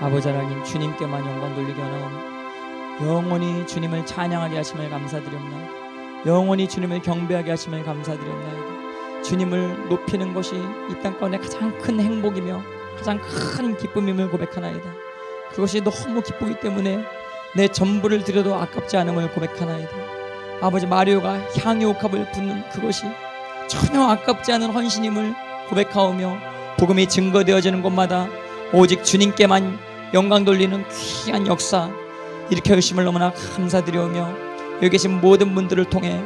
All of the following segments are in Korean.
아버지 하나님, 주님께만 영광 돌리게 원하오며 영원히 주님을 찬양하게 하심을 감사드리옵나이다. 영원히 주님을 경배하게 하심을 감사드리옵나이다. 주님을 높이는 것이 이 땅 가운데 가장 큰 행복이며 가장 큰 기쁨임을 고백하나이다. 그것이 너무 기쁘기 때문에 내 전부를 드려도 아깝지 않음을 고백하나이다. 아버지, 마리오가 향유옥합을 붓는 그것이 전혀 아깝지 않은 헌신임을 고백하오며 복음이 증거되어지는 곳마다 오직 주님께만 영광 돌리는 귀한 역사 일으켜 주심을 너무나 감사드리오며 여기 계신 모든 분들을 통해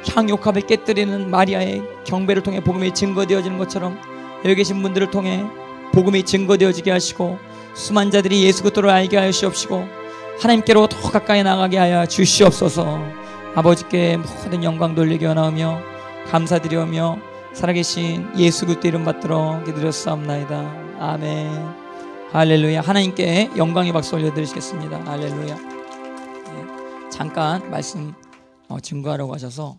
향유옥합을 깨뜨리는 마리아의 경배를 통해 복음이 증거되어지는 것처럼 여기 계신 분들을 통해 복음이 증거되어지게 하시고 수많은 자들이 예수 그리스도를 알게 하여 주옵시고 하나님께로 더 가까이 나가게 하여 주시옵소서. 아버지께 모든 영광 돌리게 원하오며 감사드리오며 살아계신 예수 그리스도 이름 받들어 기도드렸사옵나이다. 아멘. 할렐루야. 하나님께 영광의 박수 올려드리시겠습니다. 할렐루야. 네, 잠깐 말씀 증거하라고 하셔서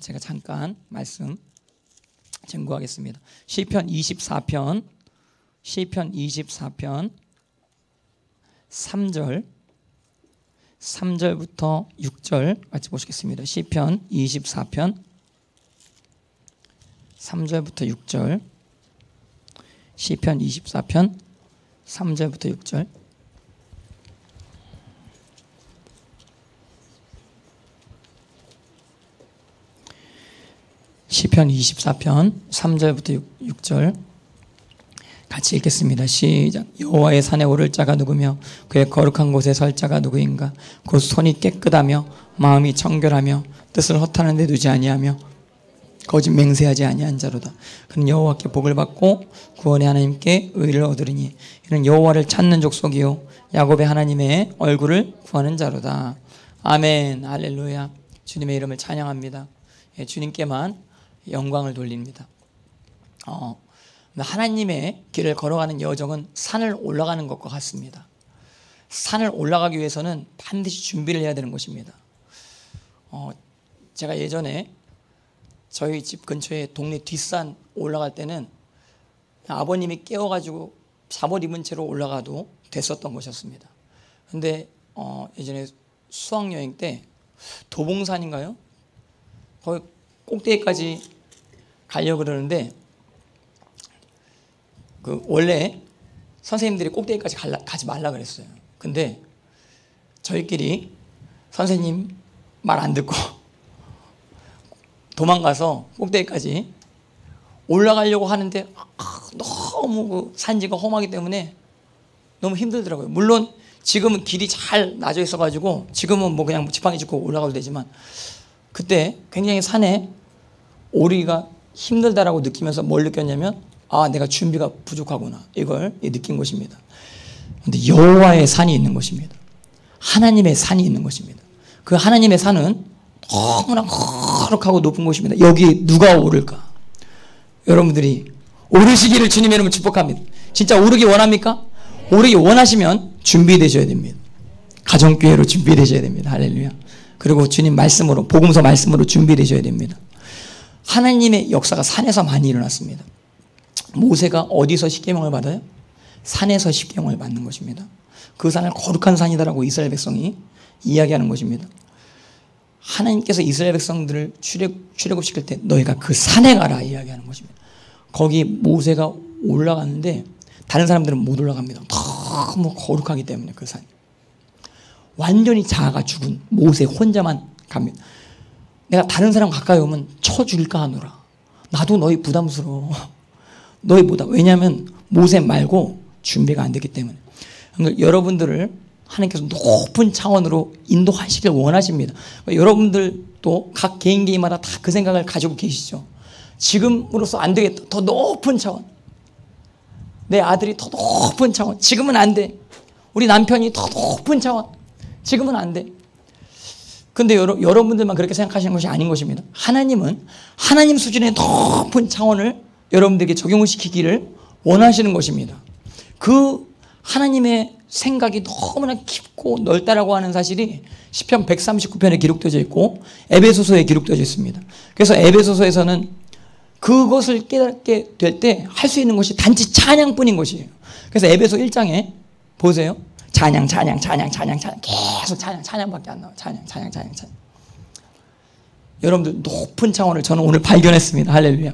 제가 잠깐 말씀 증거하겠습니다. 시편 24편 3절부터 6절 같이 보시겠습니다. 시편 24편 3절부터 6절, 시편 24편 3절부터 6절. 시편 24편 3절부터 6절 같이 읽겠습니다. 시작. 여호와의 산에 오를 자가 누구며 그의 거룩한 곳에 설 자가 누구인가? 곧 손이 깨끗하며 마음이 청결하며 뜻을 허탄한 데 두지 아니하며 거짓 맹세하지 아니한 자로다. 그는 여호와께 복을 받고 구원의 하나님께 의를 얻으리니 이는 여호와를 찾는 족속이요 야곱의 하나님의 얼굴을 구하는 자로다. 아멘. 할렐루야. 주님의 이름을 찬양합니다. 주님께만 영광을 돌립니다. 하나님의 길을 걸어가는 여정은 산을 올라가는 것과 같습니다. 산을 올라가기 위해서는 반드시 준비를 해야 되는 것입니다. 제가 예전에 저희 집 근처에 동네 뒷산 올라갈 때는 아버님이 깨워가지고 잠옷 입은 채로 올라가도 됐었던 것이었습니다. 근데 예전에 수학여행 때 도봉산인가요? 거기 꼭대기까지 가려고 그러는데 원래 선생님들이 꼭대기까지 가지 말라 그랬어요. 근데 저희끼리 선생님 말 안 듣고 도망가서 꼭대기까지 올라가려고 하는데 너무 산지가 험하기 때문에 너무 힘들더라고요. 물론 지금은 길이 잘 나져 있어가지고 지금은 뭐 그냥 지팡이 짚고 올라가도 되지만 그때 굉장히 산에 오르기가 힘들다라고 느끼면서 뭘 느꼈냐면 내가 준비가 부족하구나 이걸 느낀 것입니다. 그런데 여호와의 산이 있는 것입니다. 하나님의 산이 있는 것입니다. 그 하나님의 산은 너무나 거룩하고 높은 곳입니다. 여기 누가 오를까? 여러분들이 오르시기를 주님의 이름으로 축복합니다. 진짜 오르기 원합니까? 오르기 원하시면 준비되셔야 됩니다. 가정교회로 준비되셔야 됩니다. 할렐루야. 그리고 주님 말씀으로 복음서 말씀으로 준비되셔야 됩니다. 하나님의 역사가 산에서 많이 일어났습니다. 모세가 어디서 십계명을 받아요? 산에서 십계명을 받는 것입니다. 그 산을 거룩한 산이다라고 이스라엘 백성이 이야기하는 것입니다. 하나님께서 이스라엘 백성들을 출애굽시킬 때 너희가 그 산에 가라 이야기하는 것입니다. 거기 모세가 올라갔는데 다른 사람들은 못 올라갑니다. 너무 거룩하기 때문에 그 산이. 완전히 자아가 죽은 모세 혼자만 갑니다. 내가 다른 사람 가까이 오면 쳐줄까 하노라. 나도 너희 부담스러워. 너희보다. 왜냐하면 모세 말고 준비가 안 됐기 때문에. 그러니까 여러분들을 하나님께서 높은 차원으로 인도하시길 원하십니다. 그러니까 여러분들도 각 개인마다 다 그 생각을 가지고 계시죠. 지금으로서 안 되겠다. 더 높은 차원. 내 아들이 더 높은 차원. 지금은 안 돼. 우리 남편이 더 높은 차원. 지금은 안 돼. 근데 여러분들만 그렇게 생각하시는 것이 아닌 것입니다. 하나님은 하나님 수준의 높은 차원을 여러분들에게 적용을 시키기를 원하시는 것입니다. 그 하나님의 생각이 너무나 깊고 넓다라고 하는 사실이 시편 139편에 기록되어 있고 에베소서에 기록되어 있습니다. 그래서 에베소서에서는 그것을 깨닫게 될 때 할 수 있는 것이 단지 찬양뿐인 것이에요. 그래서 에베소 1장에 보세요. 찬양 계속 찬양밖에 안 나와요. 찬양. 여러분들 높은 차원을 저는 오늘 발견했습니다. 할렐루야.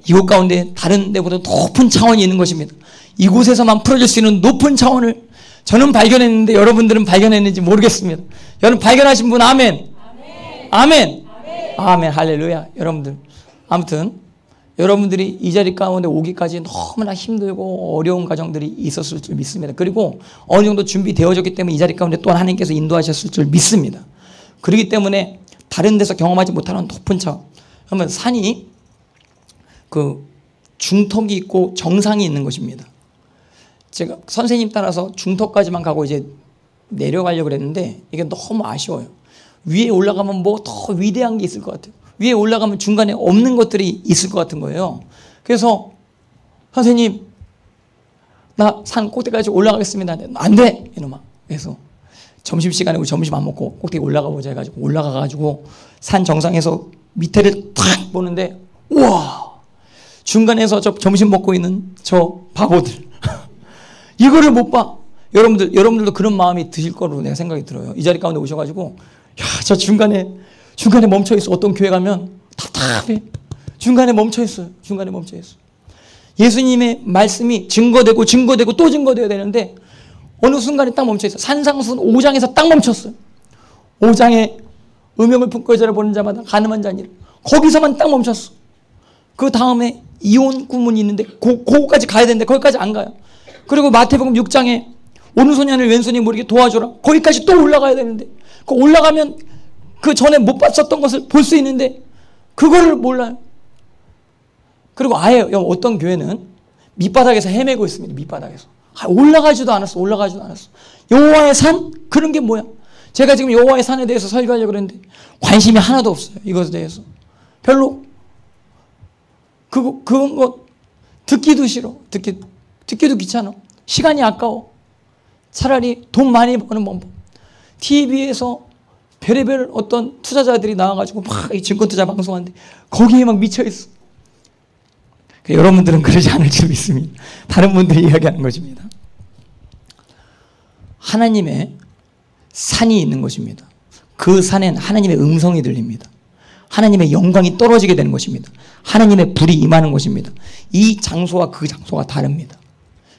이곳 가운데 다른 데보다 높은 차원이 있는 것입니다. 이곳에서만 풀어질 수 있는 높은 차원을 저는 발견했는데 여러분들은 발견했는지 모르겠습니다. 여러분 발견하신 분 아멘. 아멘. 아멘. 할렐루야. 여러분들 아무튼 여러분들이 이 자리 가운데 오기까지 너무나 힘들고 어려운 과정들이 있었을 줄 믿습니다. 그리고 어느 정도 준비되어졌기 때문에 이 자리 가운데 또한 하나님께서 인도하셨을 줄 믿습니다. 그렇기 때문에 다른 데서 경험하지 못하는 높은 차원. 그러면 산이 그 중턱이 있고 정상이 있는 것입니다. 제가 선생님 따라서 중턱까지만 가고 이제 내려가려고 그랬는데 이게 너무 아쉬워요. 위에 올라가면 뭐 더 위대한 게 있을 것 같아요. 위에 올라가면 중간에 없는 것들이 있을 것 같은 거예요. 그래서 선생님 나 산 꼭대기까지 올라가겠습니다. 안 돼! 이놈아. 그래서 점심시간에 우리 점심 안 먹고 꼭대기 올라가 보자 해가지고 올라가가지고 산 정상에서 밑에를 탁 보는데 우와! 중간에서 저 점심 먹고 있는 저 바보들 이거를 못 봐. 여러분들도 그런 마음이 드실 거로 내가 생각이 들어요. 이 자리 가운데 오셔가지고 야, 저 중간에 멈춰 있어. 어떤 교회 가면 답답해. 중간에 멈춰 있어요. 예수님의 말씀이 증거되고 또 증거되어야 되는데 어느 순간에 딱 멈춰 있어요. 산상수훈 5장에서 딱 멈췄어요. 5장에 음욕을 품고 여자를 보는 자마다 간음한 자니라. 거기서만 딱 멈췄어. 그 다음에 이혼 구문이 있는데 그거까지 가야 되는데 거기까지 안 가요. 그리고 마태복음 6장에 오른손이 왼손이 모르게 도와줘라. 거기까지 또 올라가야 되는데 그 올라가면 그 전에 못 봤었던 것을 볼 수 있는데 그거를 몰라요. 그리고 아예 어떤 교회는 밑바닥에서 헤매고 있습니다. 밑바닥에서. 올라가지도 않았어. 여호와의 산? 그런 게 뭐야? 제가 지금 여호와의 산에 대해서 설교하려고 그랬는데 관심이 하나도 없어요. 이것에 대해서. 별로 그건 거 듣기도 싫어. 듣기도 귀찮아. 시간이 아까워. 차라리 돈 많이 버는 방법. TV에서 별의별 어떤 투자자들이 나와가지고 막 이 증권투자 방송하는데 거기에 막 미쳐있어. 여러분들은 그러지 않을 줄 믿습니다. 다른 분들이 이야기하는 것입니다. 하나님의 산이 있는 것입니다. 그 산엔 하나님의 음성이 들립니다. 하나님의 영광이 떨어지게 되는 것입니다. 하나님의 불이 임하는 것입니다. 이 장소와 그 장소가 다릅니다.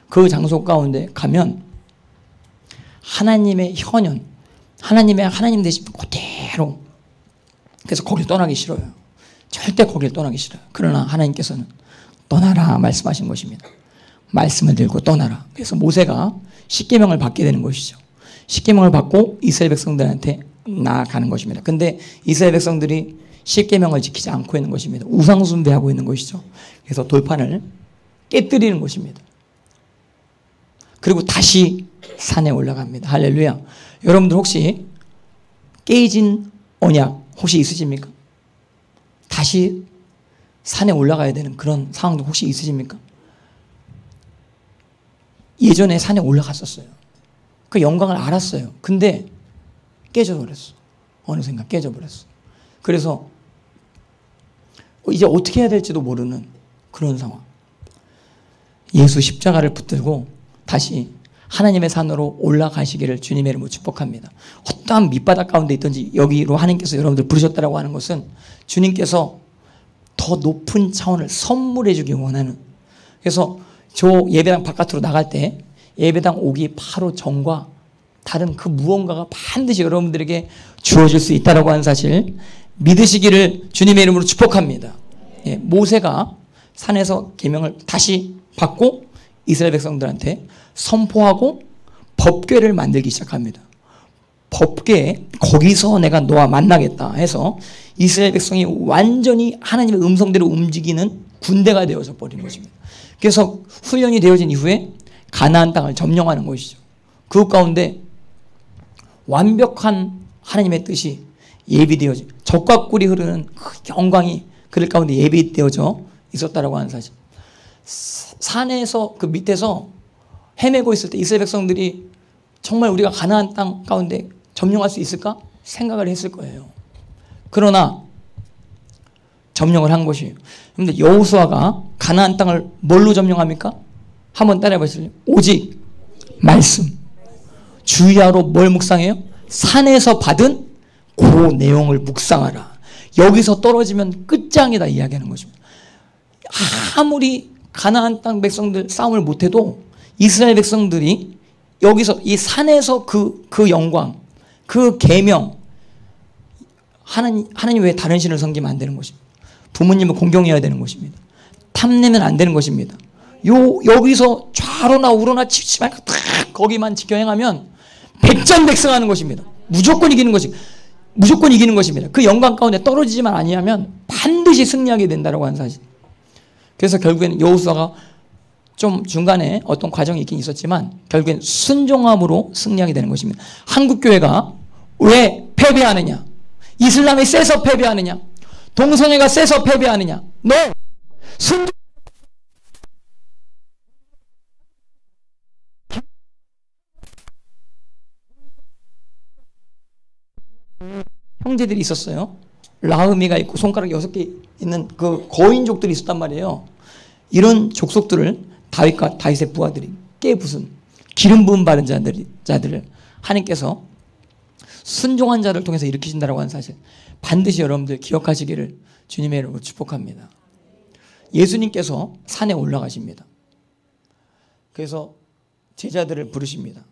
그 장소 가운데 가면 하나님의 현현, 하나님 되신 그대로. 그래서 거길 떠나기 싫어요. 절대 거길 떠나기 싫어요. 그러나 하나님께서는 떠나라 말씀하신 것입니다. 말씀을 들고 떠나라. 그래서 모세가 십계명을 받게 되는 것이죠. 십계명을 받고 이스라엘 백성들한테 나아가는 것입니다. 근데 이스라엘 백성들이 십계명을 지키지 않고 있는 것입니다. 우상 숭배하고 있는 것이죠. 그래서 돌판을 깨뜨리는 것입니다. 그리고 다시 산에 올라갑니다. 할렐루야. 여러분들 혹시 깨진 언약 혹시 있으십니까? 다시 산에 올라가야 되는 그런 상황도 혹시 있으십니까? 예전에 산에 올라갔었어요. 그 영광을 알았어요. 근데 깨져버렸어. 어느 순간 깨져버렸어. 그래서 이제 어떻게 해야 될지도 모르는 그런 상황. 예수 십자가를 붙들고 다시 하나님의 산으로 올라가시기를 주님의 이름으로 축복합니다. 어떠한 밑바닥 가운데 있든지 여기로 하나님께서 여러분들 부르셨다라고 하는 것은 주님께서 더 높은 차원을 선물해 주기 원하는. 그래서 저 예배당 바깥으로 나갈 때 예배당 오기 바로 전과 다른 그 무언가가 반드시 여러분들에게 주어질 수 있다라고 하는 사실 믿으시기를 주님의 이름으로 축복합니다. 예, 모세가 산에서 계명을 다시 받고 이스라엘 백성들한테 선포하고 법궤를 만들기 시작합니다. 법궤에 거기서 내가 너와 만나겠다 해서 이스라엘 백성이 완전히 하나님의 음성대로 움직이는 군대가 되어져 버린 것입니다. 그래서 훈련이 되어진 이후에 가나안 땅을 점령하는 것이죠. 그 가운데 완벽한 하나님의 뜻이 예비되어져 적과 꿀이 흐르는 그 영광이 그들 가운데 예비되어져 있었다라고 하는 사실. 산에서 그 밑에서 헤매고 있을 때 이스라엘 백성들이 정말 우리가 가나안 땅 가운데 점령할 수 있을까 생각을 했을 거예요. 그러나 점령을 한 것이에요. 그런데 여호수아가 가나안 땅을 뭘로 점령합니까? 한번 따라해 보실래요? 오직 말씀. 주야로 뭘 묵상해요? 산에서 받은 그 내용을 묵상하라. 여기서 떨어지면 끝장이다 이야기하는 것입니다. 아무리 가나안 땅 백성들 싸움을 못해도 이스라엘 백성들이 여기서 이 산에서 그 영광, 그 계명, 하나님 왜 다른 신을 섬기면 안 되는 것입니다. 부모님을 공경해야 되는 것입니다. 탐내면 안 되는 것입니다. 여기서 좌로나 우로나 치지 말고 딱 거기만 지켜 행하면 백전백승하는 것입니다. 무조건 이기는 것입니다. 무조건 이기는 것입니다. 그 영광 가운데 떨어지지만 아니하면 반드시 승리하게 된다고 하는 사실. 그래서 결국에는 여호수아가 좀 중간에 어떤 과정이 있긴 있었지만 결국엔 순종함으로 승리하게 되는 것입니다. 한국 교회가 왜 패배하느냐? 이슬람이 세서 패배하느냐? 동성애가 세서 패배하느냐? 너 순종 형제들이 있었어요. 라흐미가 있고 손가락 6개 있는 그 거인족들이 있었단 말이에요. 이런 족속들을 다윗과 다윗의 부하들이 깨부순 기름 부음 받은 자들을 하나님께서 순종한 자를 통해서 일으키신다라고 하는 사실 반드시 여러분들 기억하시기를 주님의 이름으로 축복합니다. 예수님께서 산에 올라가십니다. 그래서 제자들을 부르십니다.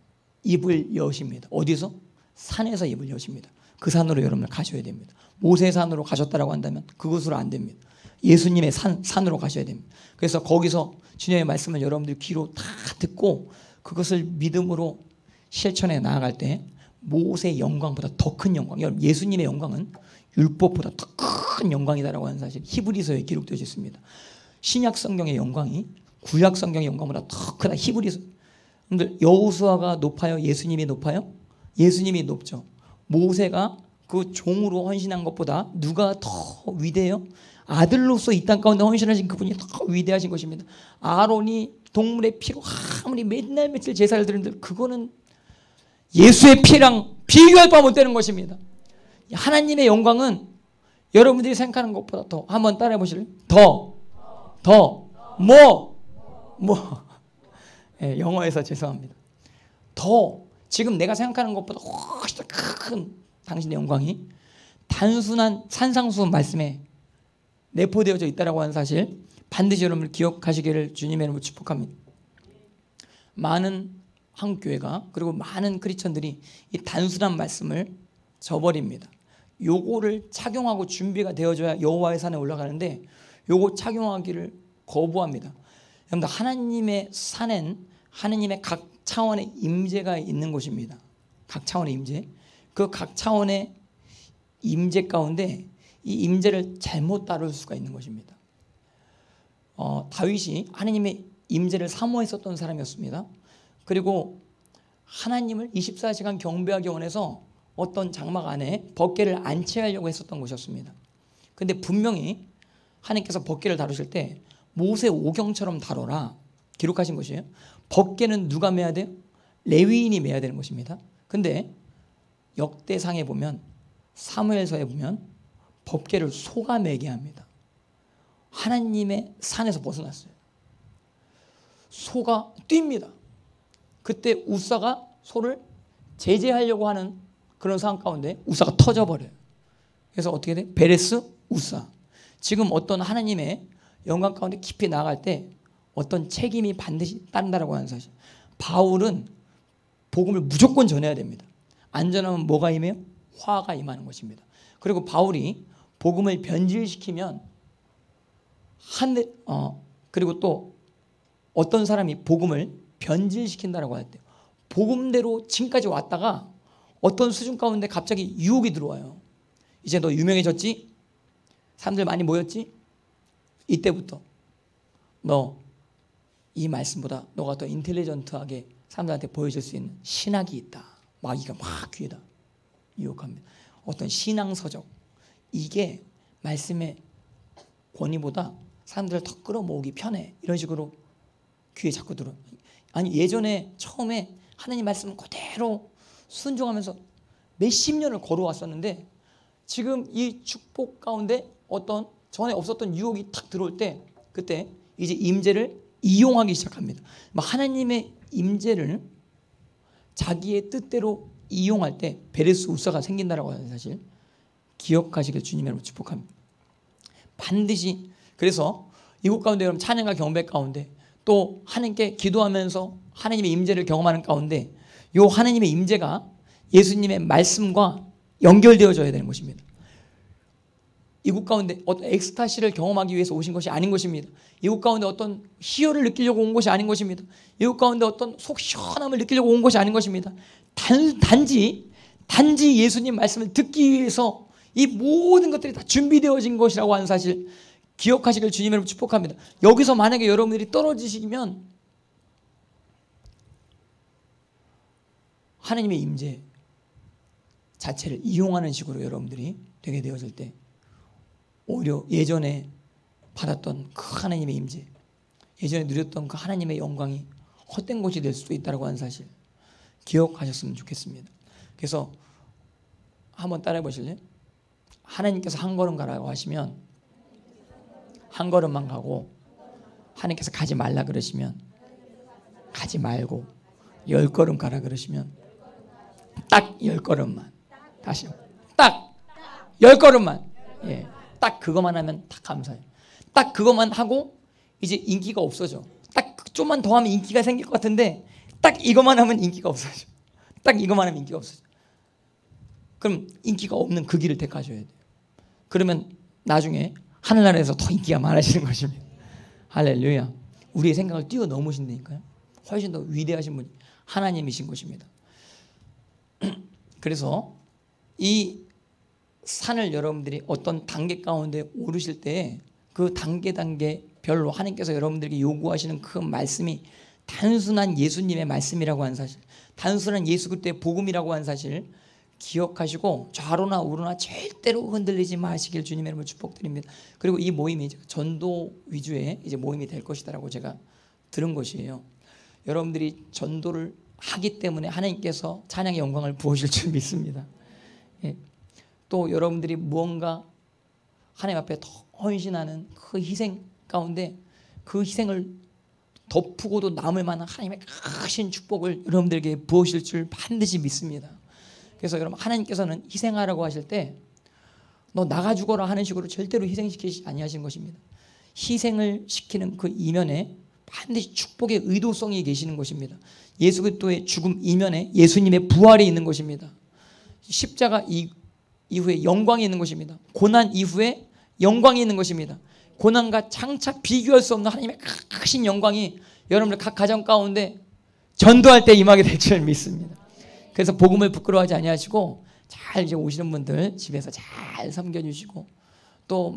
입을 여십니다. 어디서? 산에서 입을 여십니다. 그 산으로 여러분을 가셔야 됩니다. 모세산으로 가셨다라고 한다면 그곳으로 안 됩니다. 예수님의 산으로 가셔야 됩니다. 그래서 거기서 주님의 말씀을 여러분들 귀로 다 듣고 그것을 믿음으로 실천해 나아갈 때 모세의 영광보다 더 큰 영광, 여러분 예수님의 영광은 율법보다 더 큰 영광이다라고 하는 사실 히브리서에 기록되어 있습니다. 신약 성경의 영광이 구약 성경의 영광보다 더 크다. 히브리서. 여러분들 여호수아가 높아요? 예수님이 높아요? 예수님이 높죠. 모세가 그 종으로 헌신한 것보다 누가 더 위대해요? 아들로서 이 땅 가운데 헌신하신 그분이 더 위대하신 것입니다. 아론이 동물의 피로 아무리 맨날 며칠 제사를 드리는데 그거는 예수의 피랑 비교할 바 못되는 것입니다. 하나님의 영광은 여러분들이 생각하는 것보다 더 한번 따라해 보실래요? 네, 영어에서 죄송합니다. 더 지금 내가 생각하는 것보다 훨씬 더 큰 당신의 영광이 단순한 산상수훈 말씀에 내포되어져 있다라고 하는 사실 반드시 여러분들 기억하시기를 주님의 이름으로 축복합니다. 많은 한국 교회가 그리고 많은 크리스천들이 이 단순한 말씀을 저버립니다. 요거를 착용하고 준비가 되어져야 여호와의 산에 올라가는데 요거 착용하기를 거부합니다. 여러분들 하나님의 산엔 하나님의 각 차원의 임재가 있는 곳입니다. 각 차원의 임재. 그 각 차원의 임재 가운데 이 임재를 잘못 다룰 수가 있는 것입니다. 다윗이 하나님의 임재를 사모했었던 사람이었습니다. 그리고 하나님을 24시간 경배하기 원해서 어떤 장막 안에 벗개를 안치하려고 했었던 것이었습니다. 그런데 분명히 하나님께서 벗개를 다루실 때 모세 오경처럼 다뤄라 기록하신 것이에요. 벗개는 누가 매야 돼요? 레위인이 매야 되는 것입니다. 그런데 역대상에 보면 사무엘서에 보면 벗개를 소가 매게 합니다. 하나님의 산에서 벗어났어요. 소가 뜁니다. 그때 우사가 소를 제재하려고 하는 그런 상황 가운데 우사가 터져버려요. 그래서 어떻게 돼? 베레스, 우사. 지금 어떤 하나님의 영광 가운데 깊이 나아갈 때 어떤 책임이 반드시 따른다라고 하는 사실. 바울은 복음을 무조건 전해야 됩니다. 안 전하면 뭐가 임해요? 화가 임하는 것입니다. 그리고 바울이 복음을 변질시키면 그리고 또 어떤 사람이 복음을 변질시킨다라고 할 때 복음대로 지금까지 왔다가 어떤 수준 가운데 갑자기 유혹이 들어와요. 이제 너 유명해졌지? 사람들 많이 모였지? 이때부터 너 이 말씀보다 너가 더 인텔리전트하게 사람들한테 보여줄 수 있는 신학이 있다. 마귀가 막 귀에다 유혹합니다. 어떤 신앙서적 이게 말씀의 권위보다 사람들을 더 끌어모으기 편해. 이런 식으로 귀에 자꾸 들어. 아니 예전에 처음에 하나님 말씀을 그대로 순종하면서 몇십 년을 걸어왔었는데 지금 이 축복 가운데 어떤 전에 없었던 유혹이 탁 들어올 때 그때 이제 임재를 이용하기 시작합니다. 하나님의 임재를 자기의 뜻대로 이용할 때 베레스 우사가 생긴다라고 하는 사실 기억하시길 주님의 이름으로 축복합니다. 반드시. 그래서 이곳 가운데 여러분 찬양과 경배 가운데 또 하나님께 기도하면서 하나님의 임재를 경험하는 가운데 요 하나님의 임재가 예수님의 말씀과 연결되어져야 되는 것입니다. 이곳 가운데 어떤 엑스타시를 경험하기 위해서 오신 것이 아닌 것입니다. 이곳 가운데 어떤 희열을 느끼려고 온 것이 아닌 것입니다. 이곳 가운데 어떤 속 시원함을 느끼려고 온 것이 아닌 것입니다. 단지 예수님 말씀을 듣기 위해서 이 모든 것들이 다 준비되어진 것이라고 하는 사실 기억하시길 주님으로 축복합니다. 여기서 만약에 여러분들이 떨어지시면 하나님의 임재 자체를 이용하는 식으로 여러분들이 되게 되어질 때 오히려 예전에 받았던 그 하나님의 임재, 예전에 누렸던 그 하나님의 영광이 헛된 것이 될 수도 있다고 하는 사실 기억하셨으면 좋겠습니다. 그래서 한번 따라해 보실래요? 하나님께서 한 걸음 가라고 하시면 한 걸음만 가고, 하나님께서 가지 말라 그러시면 가지 말고, 10걸음 가라 그러시면 딱 10걸음만, 다시 딱 10걸음만, 예, 딱 그것만 하면 딱 감사해요. 딱 그것만 하고 이제 인기가 없어져. 딱 좀만 더 하면 인기가 생길 것 같은데 딱 이것만 하면 인기가 없어져. 딱 이것만 하면 인기가 없어져. 그럼 인기가 없는 그 길을 택하셔야 돼요. 그러면 나중에 하늘나라에서 더 인기가 많아지는 것입니다. 할렐루야. 우리의 생각을 뛰어넘으신다니까요. 훨씬 더 위대하신 분이 하나님이신 것입니다. 그래서 이 산을 여러분들이 어떤 단계 가운데 오르실 때 그 단계별로 하나님께서 여러분들에게 요구하시는 그 말씀이 단순한 예수님의 말씀이라고 하는 사실, 단순한 예수 그리스도의 복음이라고 하는 사실 기억하시고 좌로나 우로나 절대로 흔들리지 마시길 주님의 이름으로 축복드립니다. 그리고 이 모임이 전도 위주의 이제 모임이 될 것이다라고 제가 들은 것이에요. 여러분들이 전도를 하기 때문에 하나님께서 찬양의 영광을 부으실 줄 믿습니다. 예. 또 여러분들이 무언가 하나님 앞에 더 헌신하는 그 희생 가운데 그 희생을 덮고 남을 만한 하나님의 크신 축복을 여러분들에게 부으실 줄 반드시 믿습니다. 그래서 여러분 하나님께서는 희생하라고 하실 때 너 나가 죽어라 하는 식으로 절대로 희생시키지 아니하신 것입니다. 희생을 시키는 그 이면에 반드시 축복의 의도성이 계시는 것입니다. 예수 그리스도의 죽음 이면에 예수님의 부활이 있는 것입니다. 십자가 이후에 영광이 있는 것입니다. 고난 이후에 영광이 있는 것입니다. 고난과 장차 비교할 수 없는 하나님의 크신 영광이 여러분들 각 가정 가운데 전도할 때 임하게 될 줄 믿습니다. 그래서 복음을 부끄러워하지 아니하시고 잘 이제 오시는 분들 집에서 잘 섬겨주시고 또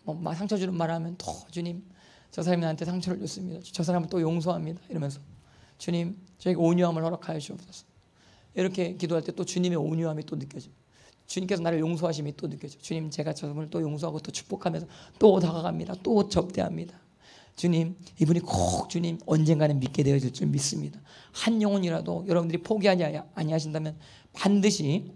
막 상처 주는 말하면 또 주님 저 사람이 나한테 상처를 줬습니다. 저 사람은 또 용서합니다. 이러면서 주님 저에게 온유함을 허락하여 주옵소서. 이렇게 기도할 때 또 주님의 온유함이 또 느껴져요. 주님께서 나를 용서하심이 또 느껴져요. 주님 제가 저분을 또 용서하고 또 축복하면서 또 다가갑니다. 또 접대합니다. 주님 이분이 꼭 주님 언젠가는 믿게 되어질 줄 믿습니다. 한 영혼이라도 여러분들이 포기하지 아니하신다면 반드시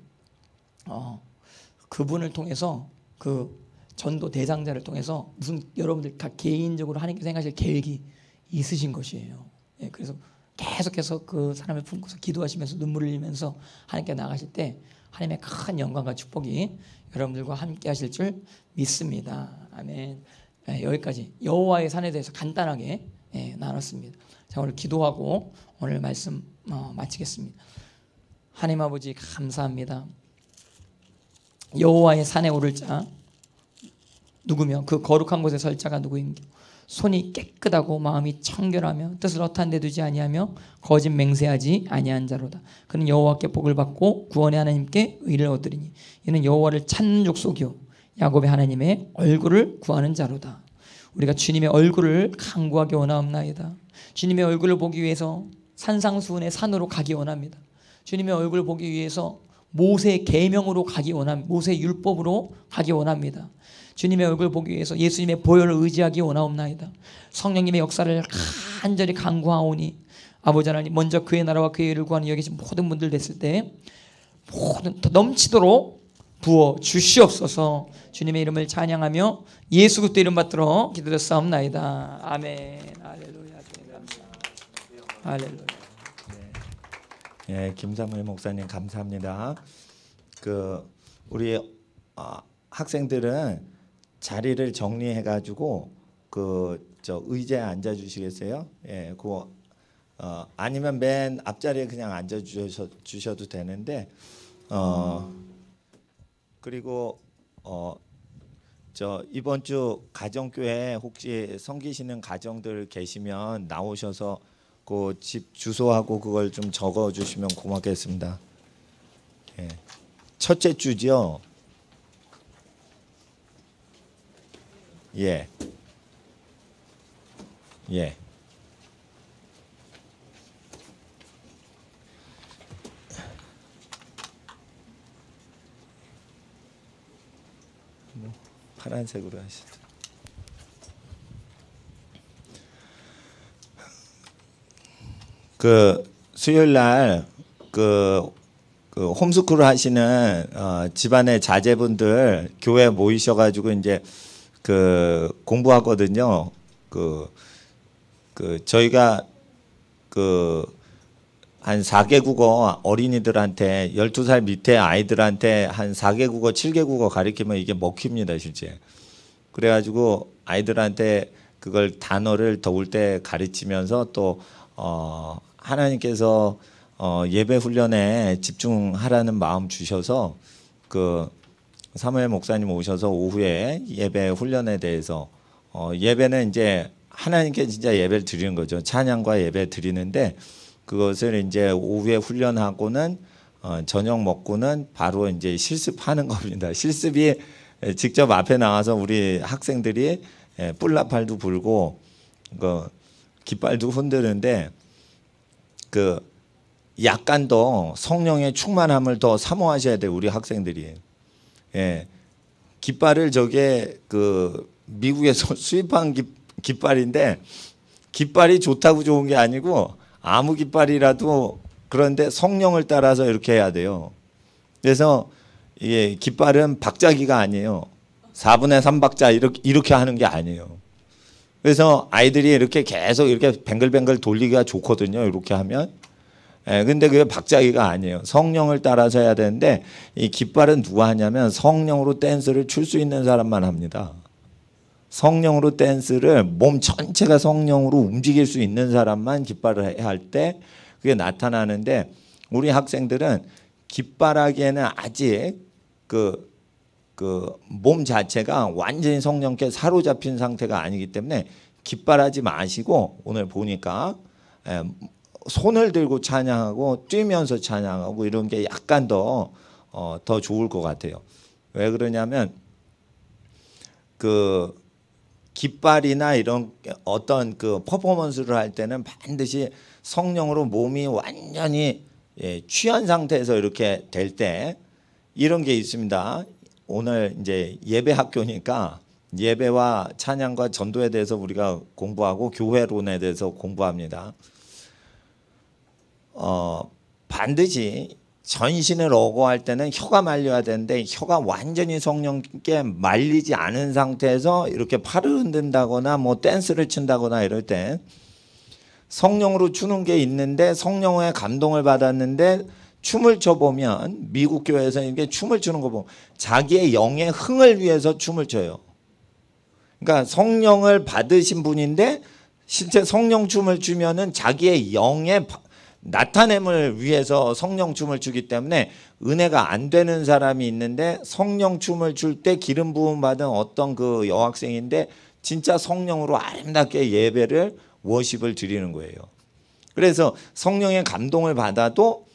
그분을 통해서 그 전도 대상자를 통해서 무슨 여러분들 각 개인적으로 하나님께서 생각하실 계획이 있으신 것이에요. 예, 그래서 계속해서 그 사람을 품고서 기도하시면서 눈물을 흘리면서 하나님께 나가실 때 하나님의 큰 영광과 축복이 여러분들과 함께 하실 줄 믿습니다. 아멘. 예, 여기까지 여호와의 산에 대해서 간단하게 나눴습니다. 자, 오늘 기도하고 오늘 말씀 마치겠습니다. 하나님 아버지 감사합니다. 여호와의 산에 오를 자 누구며 그 거룩한 곳에 설 자가 누구인가? 손이 깨끗하고 마음이 청결하며 뜻을 허탄 데 두지 아니하며 거짓 맹세하지 아니한 자로다. 그는 여호와께 복을 받고 구원의 하나님께 의를 얻으리니 이는 여호와를 찾는 족속이요 야곱의 하나님의 얼굴을 구하는 자로다. 우리가 주님의 얼굴을 간구하기 원하옵나이다. 주님의 얼굴을 보기 위해서 산상수훈의 산으로 가기 원합니다. 주님의 얼굴을 보기 위해서 모세의 계명으로 가기 원합니다. 모세의 율법으로 가기 원합니다. 주님의 얼굴을 보기 위해서 예수님의 보혈을 의지하기 원하옵나이다. 성령님의 역사를 간절히 간구하오니 아버지 하나님 먼저 그의 나라와 그의 의를 구하는 여기 계신 모든 분들 됐을 때 모든 더 넘치도록 부어 주시옵소서. 주님의 이름을 찬양하며 예수 그리스도 이름 받들어 기도드렸사옵나이다. 아멘. 할렐루야. 감사합니다. 할렐루야. 예, 김사무엘 목사님 감사합니다. 우리 학생들은 자리를 정리해 가지고 저 의자에 앉아 주시겠어요? 예, 아니면 맨 앞자리에 그냥 앉아 주셔도 되는데 그리고 저 이번 주 가정교회 혹시 섬기시는 가정들 계시면 나오셔서 그 집 주소하고 그걸 좀 적어 주시면 고맙겠습니다. 예. 첫째 주죠. 예. 예. 파란색으로 하시죠. 수요일 날 홈스쿨 하시는 집안의 자제분들 교회 모이셔가지고 이제 공부하거든요. 저희가 한 4개 국어 어린이들한테 12살 밑에 아이들한테 한 4개 국어 7개 국어 가르치면 이게 먹힙니다 실제. 그래가지고 아이들한테 그걸 단어를 더울 때 가르치면서 또 하나님께서 예배 훈련에 집중하라는 마음 주셔서 사무엘 목사님 오셔서 오후에 예배 훈련에 대해서 예배는 이제 하나님께 진짜 예배를 드리는 거죠. 찬양과 예배 드리는데 그것을 이제 오후에 훈련하고는 저녁 먹고는 바로 이제 실습하는 겁니다. 실습이 직접 앞에 나와서 우리 학생들이 뿔나팔도 불고 깃발도 흔드는데 약간 더 성령의 충만함을 더 사모하셔야 돼요. 우리 학생들이. 예. 깃발을 저게 미국에서 수입한 깃발인데 깃발이 좋다고 좋은 게 아니고 아무 깃발이라도 그런데 성령을 따라서 이렇게 해야 돼요. 그래서 이게 깃발은 박자기가 아니에요. 4분의 3박자 이렇게 하는 게 아니에요. 그래서 아이들이 이렇게 계속 이렇게 뱅글뱅글 돌리기가 좋거든요. 이렇게 하면. 예, 근데 그게 박자기가 아니에요. 성령을 따라서 해야 되는데 이 깃발은 누가 하냐면 성령으로 댄스를 출 수 있는 사람만 합니다. 성령으로 댄스를 몸 전체가 성령으로 움직일 수 있는 사람만 깃발을 할 때 그게 나타나는데 우리 학생들은 깃발하기에는 아직 몸 자체가 완전히 성령께 사로잡힌 상태가 아니기 때문에 깃발하지 마시고 오늘 보니까 손을 들고 찬양하고 뛰면서 찬양하고 이런 게 약간 더 좋을 것 같아요. 왜 그러냐면 깃발이나 이런 어떤 퍼포먼스를 할 때는 반드시 성령으로 몸이 완전히 취한 상태에서 이렇게 될 때 이런 게 있습니다. 오늘 이제 예배 학교니까 예배와 찬양과 전도에 대해서 우리가 공부하고 교회론에 대해서 공부합니다. 반드시 전신을 어고할 때는 혀가 말려야 되는데 혀가 완전히 성령께 말리지 않은 상태에서 이렇게 팔을 흔든다거나 뭐 댄스를 춘다거나 이럴 때 성령으로 추는 게 있는데 성령의 감동을 받았는데 춤을 춰보면 미국 교회에서 이렇게 춤을 추는 거 보면 자기의 영의 흥을 위해서 춤을 춰요. 그러니까 성령을 받으신 분인데 실제 성령 춤을 추면은 자기의 영의 나타냄을 위해서 성령 춤을 추기 때문에 은혜가 안 되는 사람이 있는데 성령 춤을 출 때 기름 부음 받은 어떤 여학생인데 진짜 성령으로 아름답게 예배를 워십을 드리는 거예요. 그래서 성령의 감동을 받아도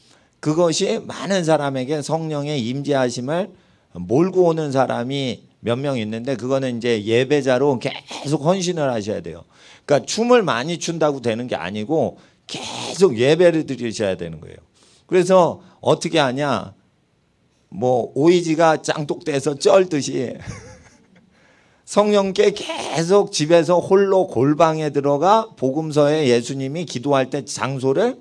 그것이 많은 사람에게 성령의 임재하심을 몰고 오는 사람이 몇 명 있는데 그거는 이제 예배자로 계속 헌신을 하셔야 돼요. 그러니까 춤을 많이 춘다고 되는 게 아니고 계속 예배를 드리셔야 되는 거예요. 그래서 어떻게 하냐? 뭐 오이지가 짱독돼서 쩔듯이 성령께 계속 집에서 홀로 골방에 들어가 복음서에 예수님이 기도할 때 장소를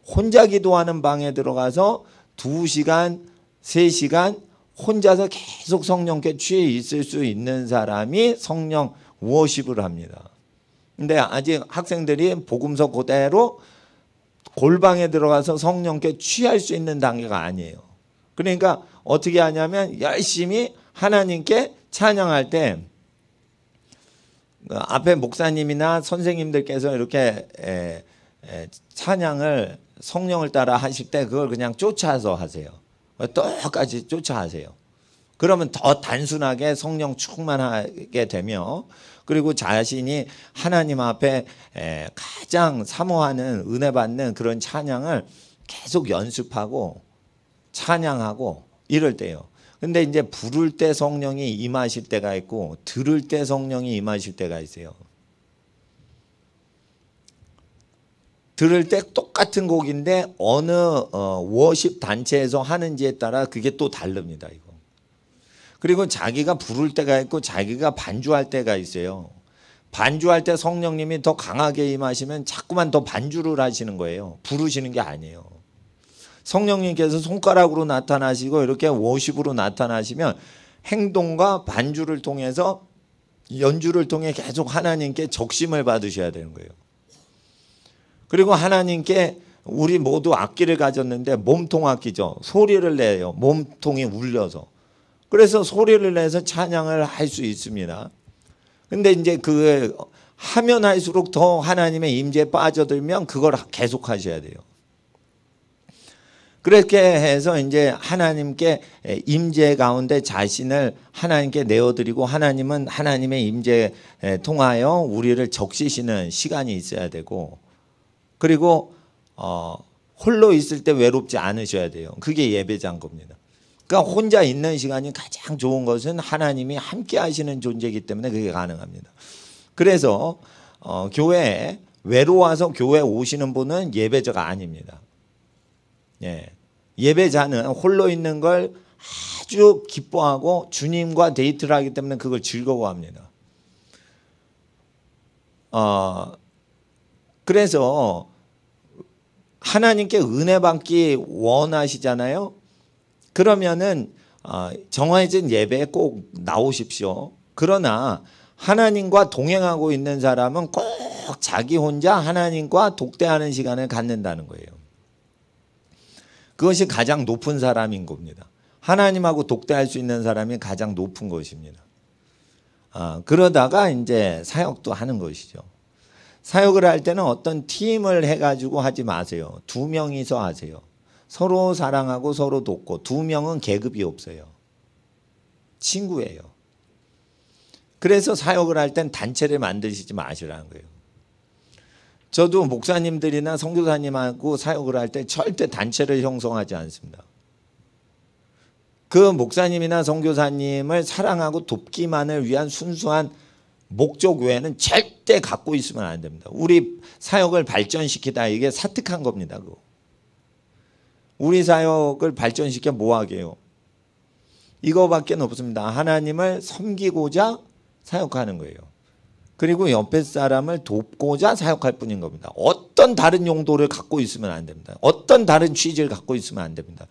혼자 기도하는 방에 들어가서 2시간, 3시간 혼자서 계속 성령께 취해 있을 수 있는 사람이 성령 워십을 합니다. 근데 아직 학생들이 복음서 그대로 골방에 들어가서 성령께 취할 수 있는 단계가 아니에요. 그러니까 어떻게 하냐면 열심히 하나님께 찬양할 때 앞에 목사님이나 선생님들께서 이렇게 찬양을 성령을 따라 하실 때 그걸 그냥 쫓아서 하세요. 똑같이 쫓아하세요. 그러면 더 단순하게 성령 충만하게 되며 그리고 자신이 하나님 앞에 가장 사모하는 은혜 받는 그런 찬양을 계속 연습하고 찬양하고 이럴 때요. 근데 이제 부를 때 성령이 임하실 때가 있고 들을 때 성령이 임하실 때가 있어요. 들을 때 똑같은 곡인데 어느 워십 단체에서 하는지에 따라 그게 또 다릅니다. 이거. 그리고 자기가 부를 때가 있고 자기가 반주할 때가 있어요. 반주할 때 성령님이 더 강하게 임하시면 자꾸만 더 반주를 하시는 거예요. 부르시는 게 아니에요. 성령님께서 손가락으로 나타나시고 이렇게 워십으로 나타나시면 행동과 반주를 통해서 연주를 통해 계속 하나님께 적심을 받으셔야 되는 거예요. 그리고 하나님께 우리 모두 악기를 가졌는데 몸통 악기죠. 소리를 내요. 몸통이 울려서. 그래서 소리를 내서 찬양을 할 수 있습니다. 근데 이제 그 하면 할수록 더 하나님의 임재에 빠져들면 그걸 계속 하셔야 돼요. 그렇게 해서 이제 하나님께 임재 가운데 자신을 하나님께 내어드리고 하나님은 하나님의 임재에 통하여 우리를 적시시는 시간이 있어야 되고 그리고 홀로 있을 때 외롭지 않으셔야 돼요. 그게 예배자인 겁니다. 그러니까 혼자 있는 시간이 가장 좋은 것은 하나님이 함께 하시는 존재이기 때문에 그게 가능합니다. 그래서 교회에 외로워서 교회에 오시는 분은 예배자가 아닙니다. 예. 예배자는 홀로 있는 걸 아주 기뻐하고 주님과 데이트를 하기 때문에 그걸 즐거워합니다. 그래서 하나님께 은혜 받기 원하시잖아요. 그러면은 정해진 예배에 꼭 나오십시오. 그러나 하나님과 동행하고 있는 사람은 꼭 자기 혼자 하나님과 독대하는 시간을 갖는다는 거예요. 그것이 가장 높은 사람인 겁니다. 하나님하고 독대할 수 있는 사람이 가장 높은 것입니다. 그러다가 이제 사역도 하는 것이죠. 사역을 할 때는 어떤 팀을 해가지고 하지 마세요. 2명이서 하세요. 서로 사랑하고 서로 돕고 2명은 계급이 없어요. 친구예요. 그래서 사역을 할 땐 단체를 만드시지 마시라는 거예요. 저도 목사님들이나 선교사님하고 사역을 할 때 절대 단체를 형성하지 않습니다. 그 목사님이나 선교사님을 사랑하고 돕기만을 위한 순수한 목적 외에는 절대 갖고 있으면 안 됩니다. 우리 사역을 발전시키다 이게 사특한 겁니다. 그거. 우리 사역을 발전시켜 뭐하게 해요? 이거밖에 없습니다. 하나님을 섬기고자 사역하는 거예요. 그리고 옆에 사람을 돕고자 사역할 뿐인 겁니다. 어떤 다른 용도를 갖고 있으면 안 됩니다. 어떤 다른 취지를 갖고 있으면 안 됩니다.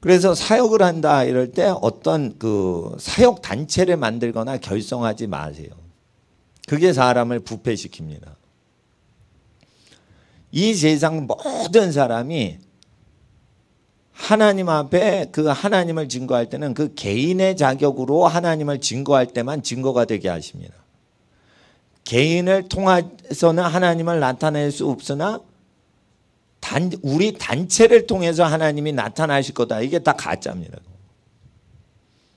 그래서 사역을 한다 이럴 때 어떤 그 사역 단체를 만들거나 결성하지 마세요. 그게 사람을 부패시킵니다. 이 세상 모든 사람이 하나님 앞에 그 하나님을 증거할 때는 그 개인의 자격으로 하나님을 증거할 때만 증거가 되게 하십니다. 개인을 통해서는 하나님을 나타낼 수 없으나 우리 단체를 통해서 하나님이 나타나실 거다. 이게 다 가짜입니다.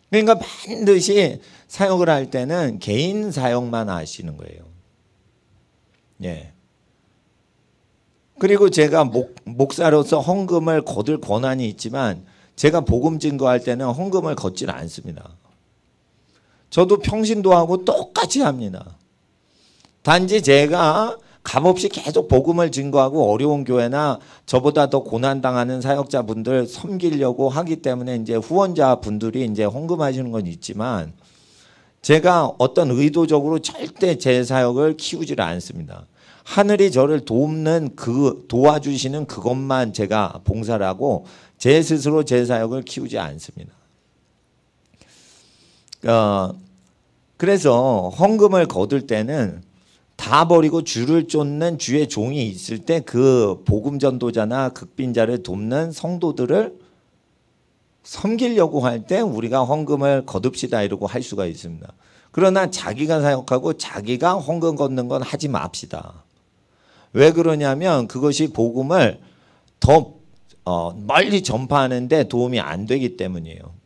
그러니까 반드시 사역을 할 때는 개인 사역만 하시는 거예요. 예. 그리고 제가 목사로서 헌금을 거둘 권한이 있지만 제가 복음 증거할 때는 헌금을 걷지는 않습니다. 저도 평신도하고 똑같이 합니다. 단지 제가 값없이 계속 복음을 증거하고 어려운 교회나 저보다 더 고난당하는 사역자분들 섬기려고 하기 때문에 이제 후원자분들이 이제 헌금하시는 건 있지만 제가 어떤 의도적으로 절대 제 사역을 키우지를 않습니다. 하늘이 저를 돕는 도와주시는 그것만 제가 봉사를 하고 제 스스로 제 사역을 키우지 않습니다. 그래서 헌금을 거둘 때는 다 버리고 주를 쫓는 주의 종이 있을 때 그 복음 전도자나 극빈자를 돕는 성도들을 섬기려고 할 때 우리가 헌금을 거둡시다 이러고 할 수가 있습니다. 그러나 자기가 사역하고 자기가 헌금 걷는 건 하지 맙시다. 왜 그러냐면 그것이 복음을 더 멀리 전파하는 데 도움이 안 되기 때문이에요.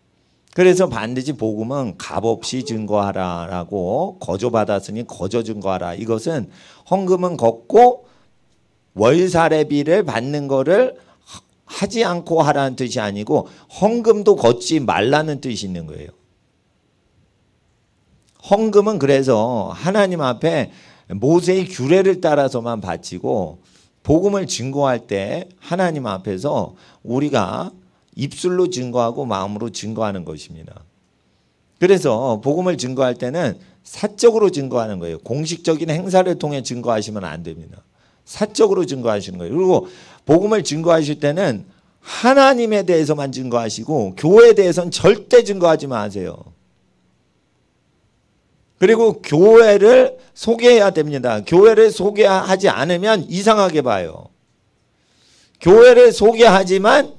그래서 반드시 복음은 값없이 증거하라라고 거저받았으니 거저 증거하라. 이것은 헌금은 걷고 월사례비를 받는 거를 하지 않고 하라는 뜻이 아니고 헌금도 걷지 말라는 뜻이 있는 거예요. 헌금은 그래서 하나님 앞에 모세의 규례를 따라서만 바치고 복음을 증거할 때 하나님 앞에서 우리가 입술로 증거하고 마음으로 증거하는 것입니다. 그래서 복음을 증거할 때는 사적으로 증거하는 거예요. 공식적인 행사를 통해 증거하시면 안 됩니다. 사적으로 증거하시는 거예요. 그리고 복음을 증거하실 때는 하나님에 대해서만 증거하시고 교회에 대해서는 절대 증거하지 마세요. 그리고 교회를 소개해야 됩니다. 교회를 소개하지 않으면 이상하게 봐요. 교회를 소개하지만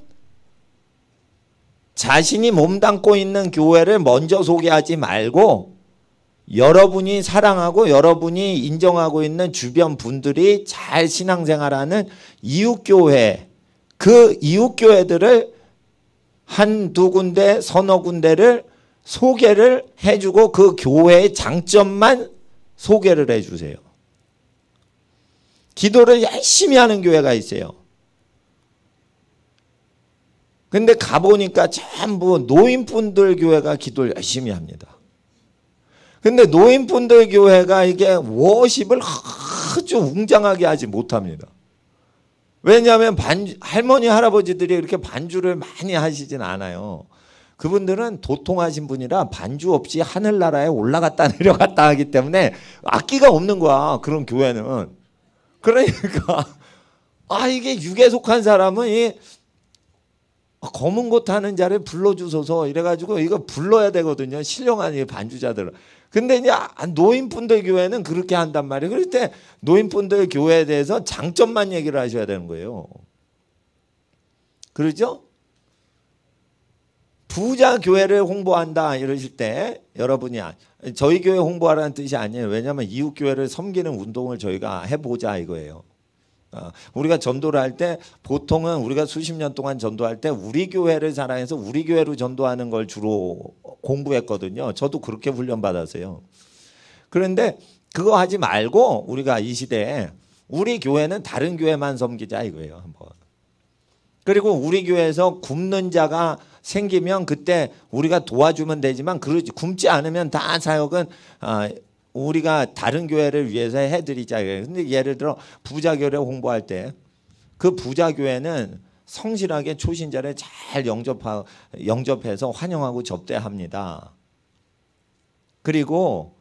자신이 몸담고 있는 교회를 먼저 소개하지 말고 여러분이 사랑하고 여러분이 인정하고 있는 주변 분들이 잘 신앙생활하는 이웃교회, 그 이웃교회들을 한두 군데, 서너 군데를 소개를 해주고 그 교회의 장점만 소개를 해주세요. 기도를 열심히 하는 교회가 있어요. 근데 가보니까 전부 노인분들 교회가 기도를 열심히 합니다. 근데 노인분들 교회가 이게 워십을 아주 웅장하게 하지 못합니다. 왜냐하면 할머니 할아버지들이 이렇게 반주를 많이 하시진 않아요. 그분들은 도통하신 분이라 반주 없이 하늘나라에 올라갔다 내려갔다 하기 때문에 악기가 없는 거야. 그런 교회는. 그러니까 이게 육에 속한 사람은 이 검은 곳 하는 자를 불러주소서 이래가지고 이거 불러야 되거든요. 신령한 이 반주자들은. 근데 이제 노인분들 교회는 그렇게 한단 말이에요. 그럴 때 노인분들 교회에 대해서 장점만 얘기를 하셔야 되는 거예요. 그러죠? 부자 교회를 홍보한다 이러실 때 여러분이 저희 교회 홍보하라는 뜻이 아니에요. 왜냐하면 이웃 교회를 섬기는 운동을 저희가 해보자 이거예요. 우리가 전도를 할 때 보통은 우리가 수십 년 동안 전도할 때 우리 교회를 사랑해서 우리 교회로 전도하는 걸 주로 공부했거든요. 저도 그렇게 훈련받았어요. 그런데 그거 하지 말고 우리가 이 시대에 우리 교회는 다른 교회만 섬기자 이거예요. 한번. 그리고 우리 교회에서 굶는 자가 생기면 그때 우리가 도와주면 되지만 굶지 않으면 다 사역은 우리가 다른 교회를 위해서 해드리자. 근데 예를 들어 부자교회 홍보할 때 그 부자교회는 성실하게 초신자를 잘 영접해서 환영하고 접대합니다. 그리고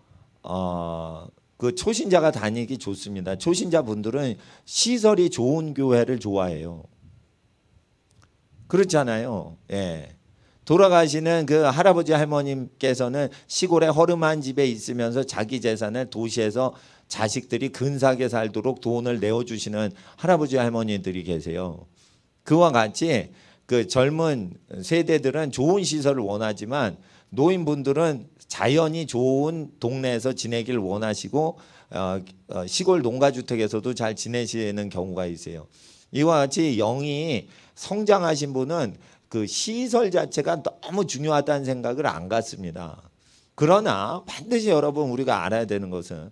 그 초신자가 다니기 좋습니다. 초신자분들은 시설이 좋은 교회를 좋아해요. 그렇잖아요. 예. 돌아가시는 그 할아버지 할머님께서는 시골에 허름한 집에 있으면서 자기 재산을 도시에서 자식들이 근사하게 살도록 돈을 내어주시는 할아버지 할머니들이 계세요. 그와 같이 그 젊은 세대들은 좋은 시설을 원하지만 노인분들은 자연이 좋은 동네에서 지내길 원하시고 시골 농가주택에서도 잘 지내시는 경우가 있어요. 이와 같이 영이 성장하신 분은 그 시설 자체가 너무 중요하다는 생각을 안 갖습니다. 그러나 반드시 여러분 우리가 알아야 되는 것은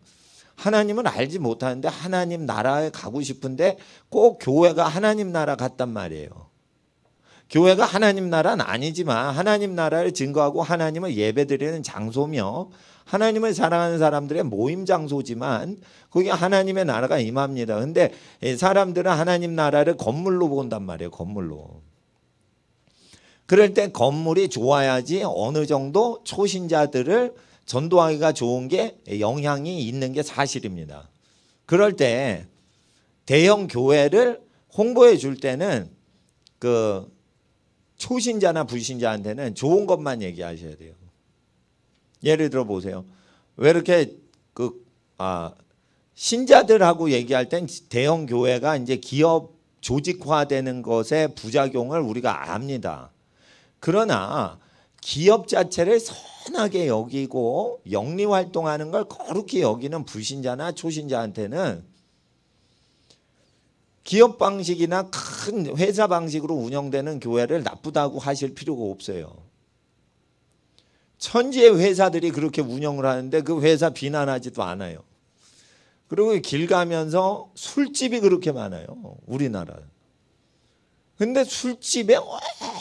하나님은 알지 못하는데 하나님 나라에 가고 싶은데 꼭 교회가 하나님 나라 같단 말이에요. 교회가 하나님 나라는 아니지만 하나님 나라를 증거하고 하나님을 예배드리는 장소며 하나님을 사랑하는 사람들의 모임 장소지만 거기 하나님의 나라가 임합니다. 근데 사람들은 하나님 나라를 건물로 본단 말이에요. 건물로. 그럴 때 건물이 좋아야지 어느 정도 초신자들을 전도하기가 좋은 게 영향이 있는 게 사실입니다. 그럴 때 대형 교회를 홍보해 줄 때는 그 초신자나 불신자한테는 좋은 것만 얘기하셔야 돼요. 예를 들어 보세요. 왜 이렇게 신자들하고 얘기할 땐 대형 교회가 이제 기업 조직화되는 것의 부작용을 우리가 압니다. 그러나 기업 자체를 선하게 여기고 영리활동하는 걸 거룩히 여기는 불신자나 초신자한테는 기업 방식이나 큰 회사 방식으로 운영되는 교회를 나쁘다고 하실 필요가 없어요. 천지의 회사들이 그렇게 운영을 하는데 그 회사 비난하지도 않아요. 그리고 길 가면서 술집이 그렇게 많아요. 우리나라. 근데 술집에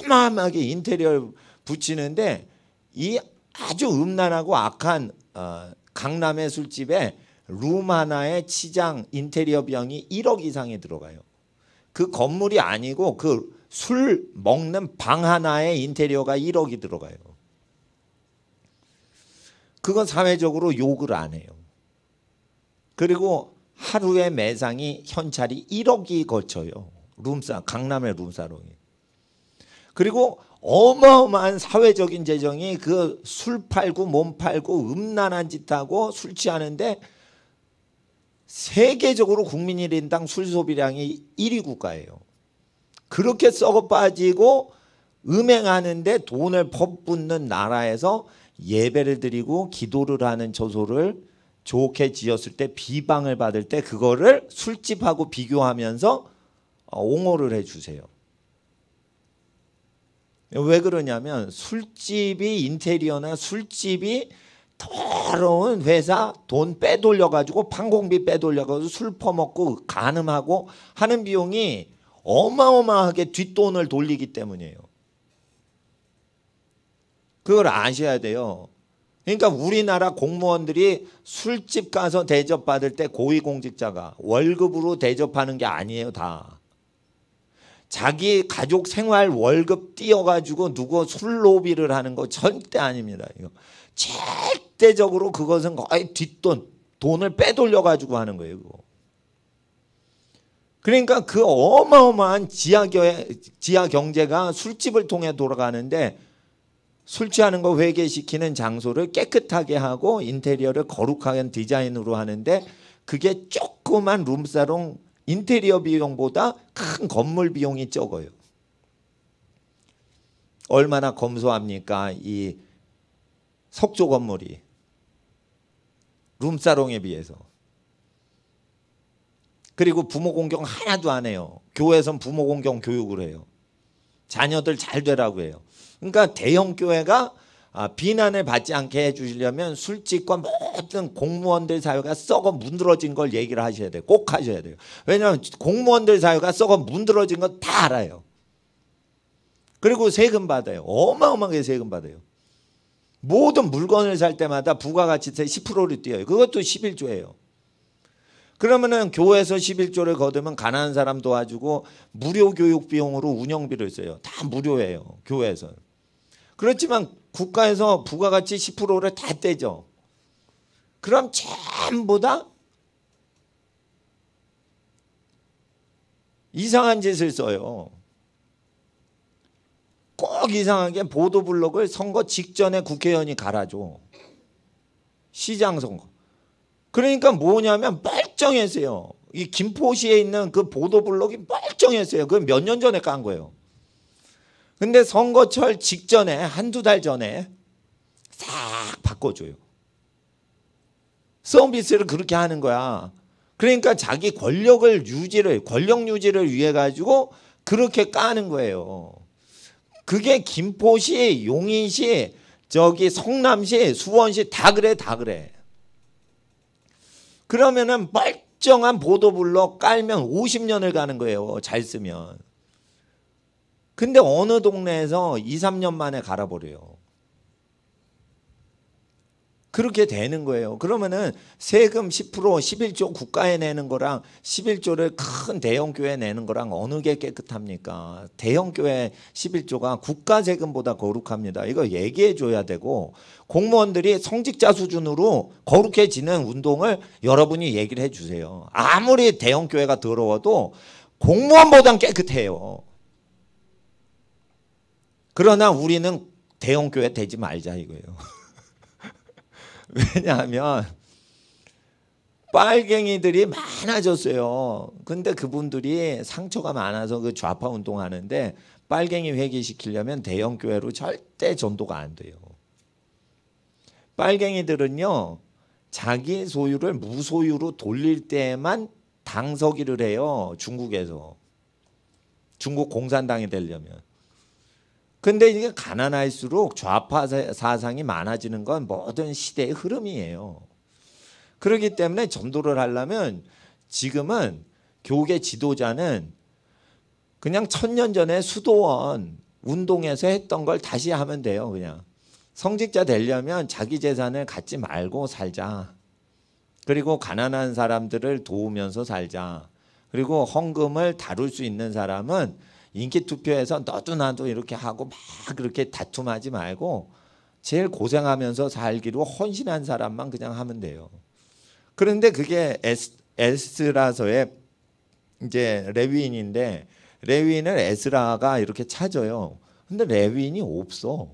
어마어마하게 인테리어를 붙이는데 이 아주 음란하고 악한 강남의 술집에 룸 하나에 치장 인테리어 비용이 1억 이상이 들어가요. 그 건물이 아니고 그 술 먹는 방 하나에 인테리어가 1억이 들어가요. 그건 사회적으로 욕을 안 해요. 그리고 하루에 매상이 현찰이 1억이 거쳐요. 강남의 룸사롱이. 그리고 어마어마한 사회적인 재정이 그 술 팔고 몸 팔고 음란한 짓 하고 술 취하는데 세계적으로 국민 1인당 술 소비량이 1위 국가예요. 그렇게 썩어 빠지고 음행하는데 돈을 퍼붓는 나라에서 예배를 드리고 기도를 하는 저소를 좋게 지었을 때 비방을 받을 때 그거를 술집하고 비교하면서 옹호를 해주세요. 왜 그러냐면 술집이 인테리어나 술집이 더러운 회사 돈 빼돌려가지고 판공비 빼돌려가지고 술 퍼먹고 간음하고 하는 비용이 어마어마하게 뒷돈을 돌리기 때문이에요. 그걸 아셔야 돼요. 그러니까 우리나라 공무원들이 술집 가서 대접받을 때 고위공직자가 월급으로 대접하는 게 아니에요. 다. 자기 가족 생활 월급 띄어가지고 누구 술 로비를 하는 거 절대 아닙니다. 이거 절대적으로 그것은 거의 뒷돈, 돈을 빼돌려가지고 하는 거예요. 그거. 그러니까 그 어마어마한 지하 경제가 술집을 통해 돌아가는데 술 취하는 거 회개시키는 장소를 깨끗하게 하고 인테리어를 거룩하게 디자인으로 하는데 그게 조그만 룸사롱 인테리어 비용보다 큰 건물 비용이 적어요. 얼마나 검소합니까? 이 석조 건물이 룸사롱에 비해서. 그리고 부모 공경 하나도 안 해요. 교회에선 부모 공경 교육을 해요. 자녀들 잘 되라고 해요. 그러니까 대형 교회가 비난을 받지 않게 해주시려면 술집과 모든 공무원들 사회가 썩어 문드러진 걸 얘기를 하셔야 돼요. 꼭 하셔야 돼요. 왜냐하면 공무원들 사회가 썩어 문드러진 건 다 알아요. 그리고 세금 받아요. 어마어마하게 세금 받아요. 모든 물건을 살 때마다 부가가치세 10%를 띄어요. 그것도 11조예요. 그러면은 교회에서 11조를 거두면 가난한 사람 도와주고 무료 교육 비용으로 운영비를 써요. 다 무료예요. 교회에서. 그렇지만 국가에서 부가가치 10%를 다 떼죠. 그럼 전부 다 이상한 짓을 써요. 꼭 이상하게 보도블록을 선거 직전에 국회의원이 갈아줘. 시장 선거. 그러니까 뭐냐면 멀쩡했어요. 이 김포시에 있는 그 보도블록이 멀쩡했어요. 그건 몇 년 전에 깐 거예요. 근데 선거철 직전에 한두 달 전에 싹 바꿔줘요. 서비스를 그렇게 하는 거야. 그러니까 자기 권력 유지를 위해 가지고 그렇게 까는 거예요. 그게 김포시, 용인시, 저기 성남시, 수원시 다 그래, 다 그래. 그러면은 멀쩡한 보도블록 깔면 50년을 가는 거예요. 잘 쓰면. 근데 어느 동네에서 2, 3년 만에 갈아버려요. 그렇게 되는 거예요. 그러면은 세금 10%, 11조 국가에 내는 거랑 11조를 큰 대형 교회에 내는 거랑 어느 게 깨끗합니까? 대형 교회 11조가 국가 세금보다 거룩합니다. 이거 얘기해 줘야 되고 공무원들이 성직자 수준으로 거룩해지는 운동을 여러분이 얘기를 해 주세요. 아무리 대형 교회가 더러워도 공무원보단 깨끗해요. 그러나 우리는 대형 교회 되지 말자 이거예요. 왜냐하면 빨갱이들이 많아졌어요. 근데 그분들이 상처가 많아서 그 좌파 운동하는데 빨갱이 회귀시키려면 대형 교회로 절대 전도가 안 돼요. 빨갱이들은요, 자기 소유를 무소유로 돌릴 때만 당서기를 해요. 중국에서. 중국 공산당이 되려면. 근데 이게 가난할수록 좌파 사상이 많아지는 건 모든 시대의 흐름이에요. 그렇기 때문에 전도를 하려면 지금은 교계 지도자는 그냥 1000년 전에 수도원 운동에서 했던 걸 다시 하면 돼요. 그냥 성직자 되려면 자기 재산을 갖지 말고 살자. 그리고 가난한 사람들을 도우면서 살자. 그리고 헌금을 다룰 수 있는 사람은 인기 투표에서 너도 나도 이렇게 하고 막 그렇게 다툼하지 말고 제일 고생하면서 살기로 헌신한 사람만 그냥 하면 돼요. 그런데 그게 에스라서의 이제 레위인인데 레위인을 에스라가 이렇게 찾아요. 근데 레위인이 없어.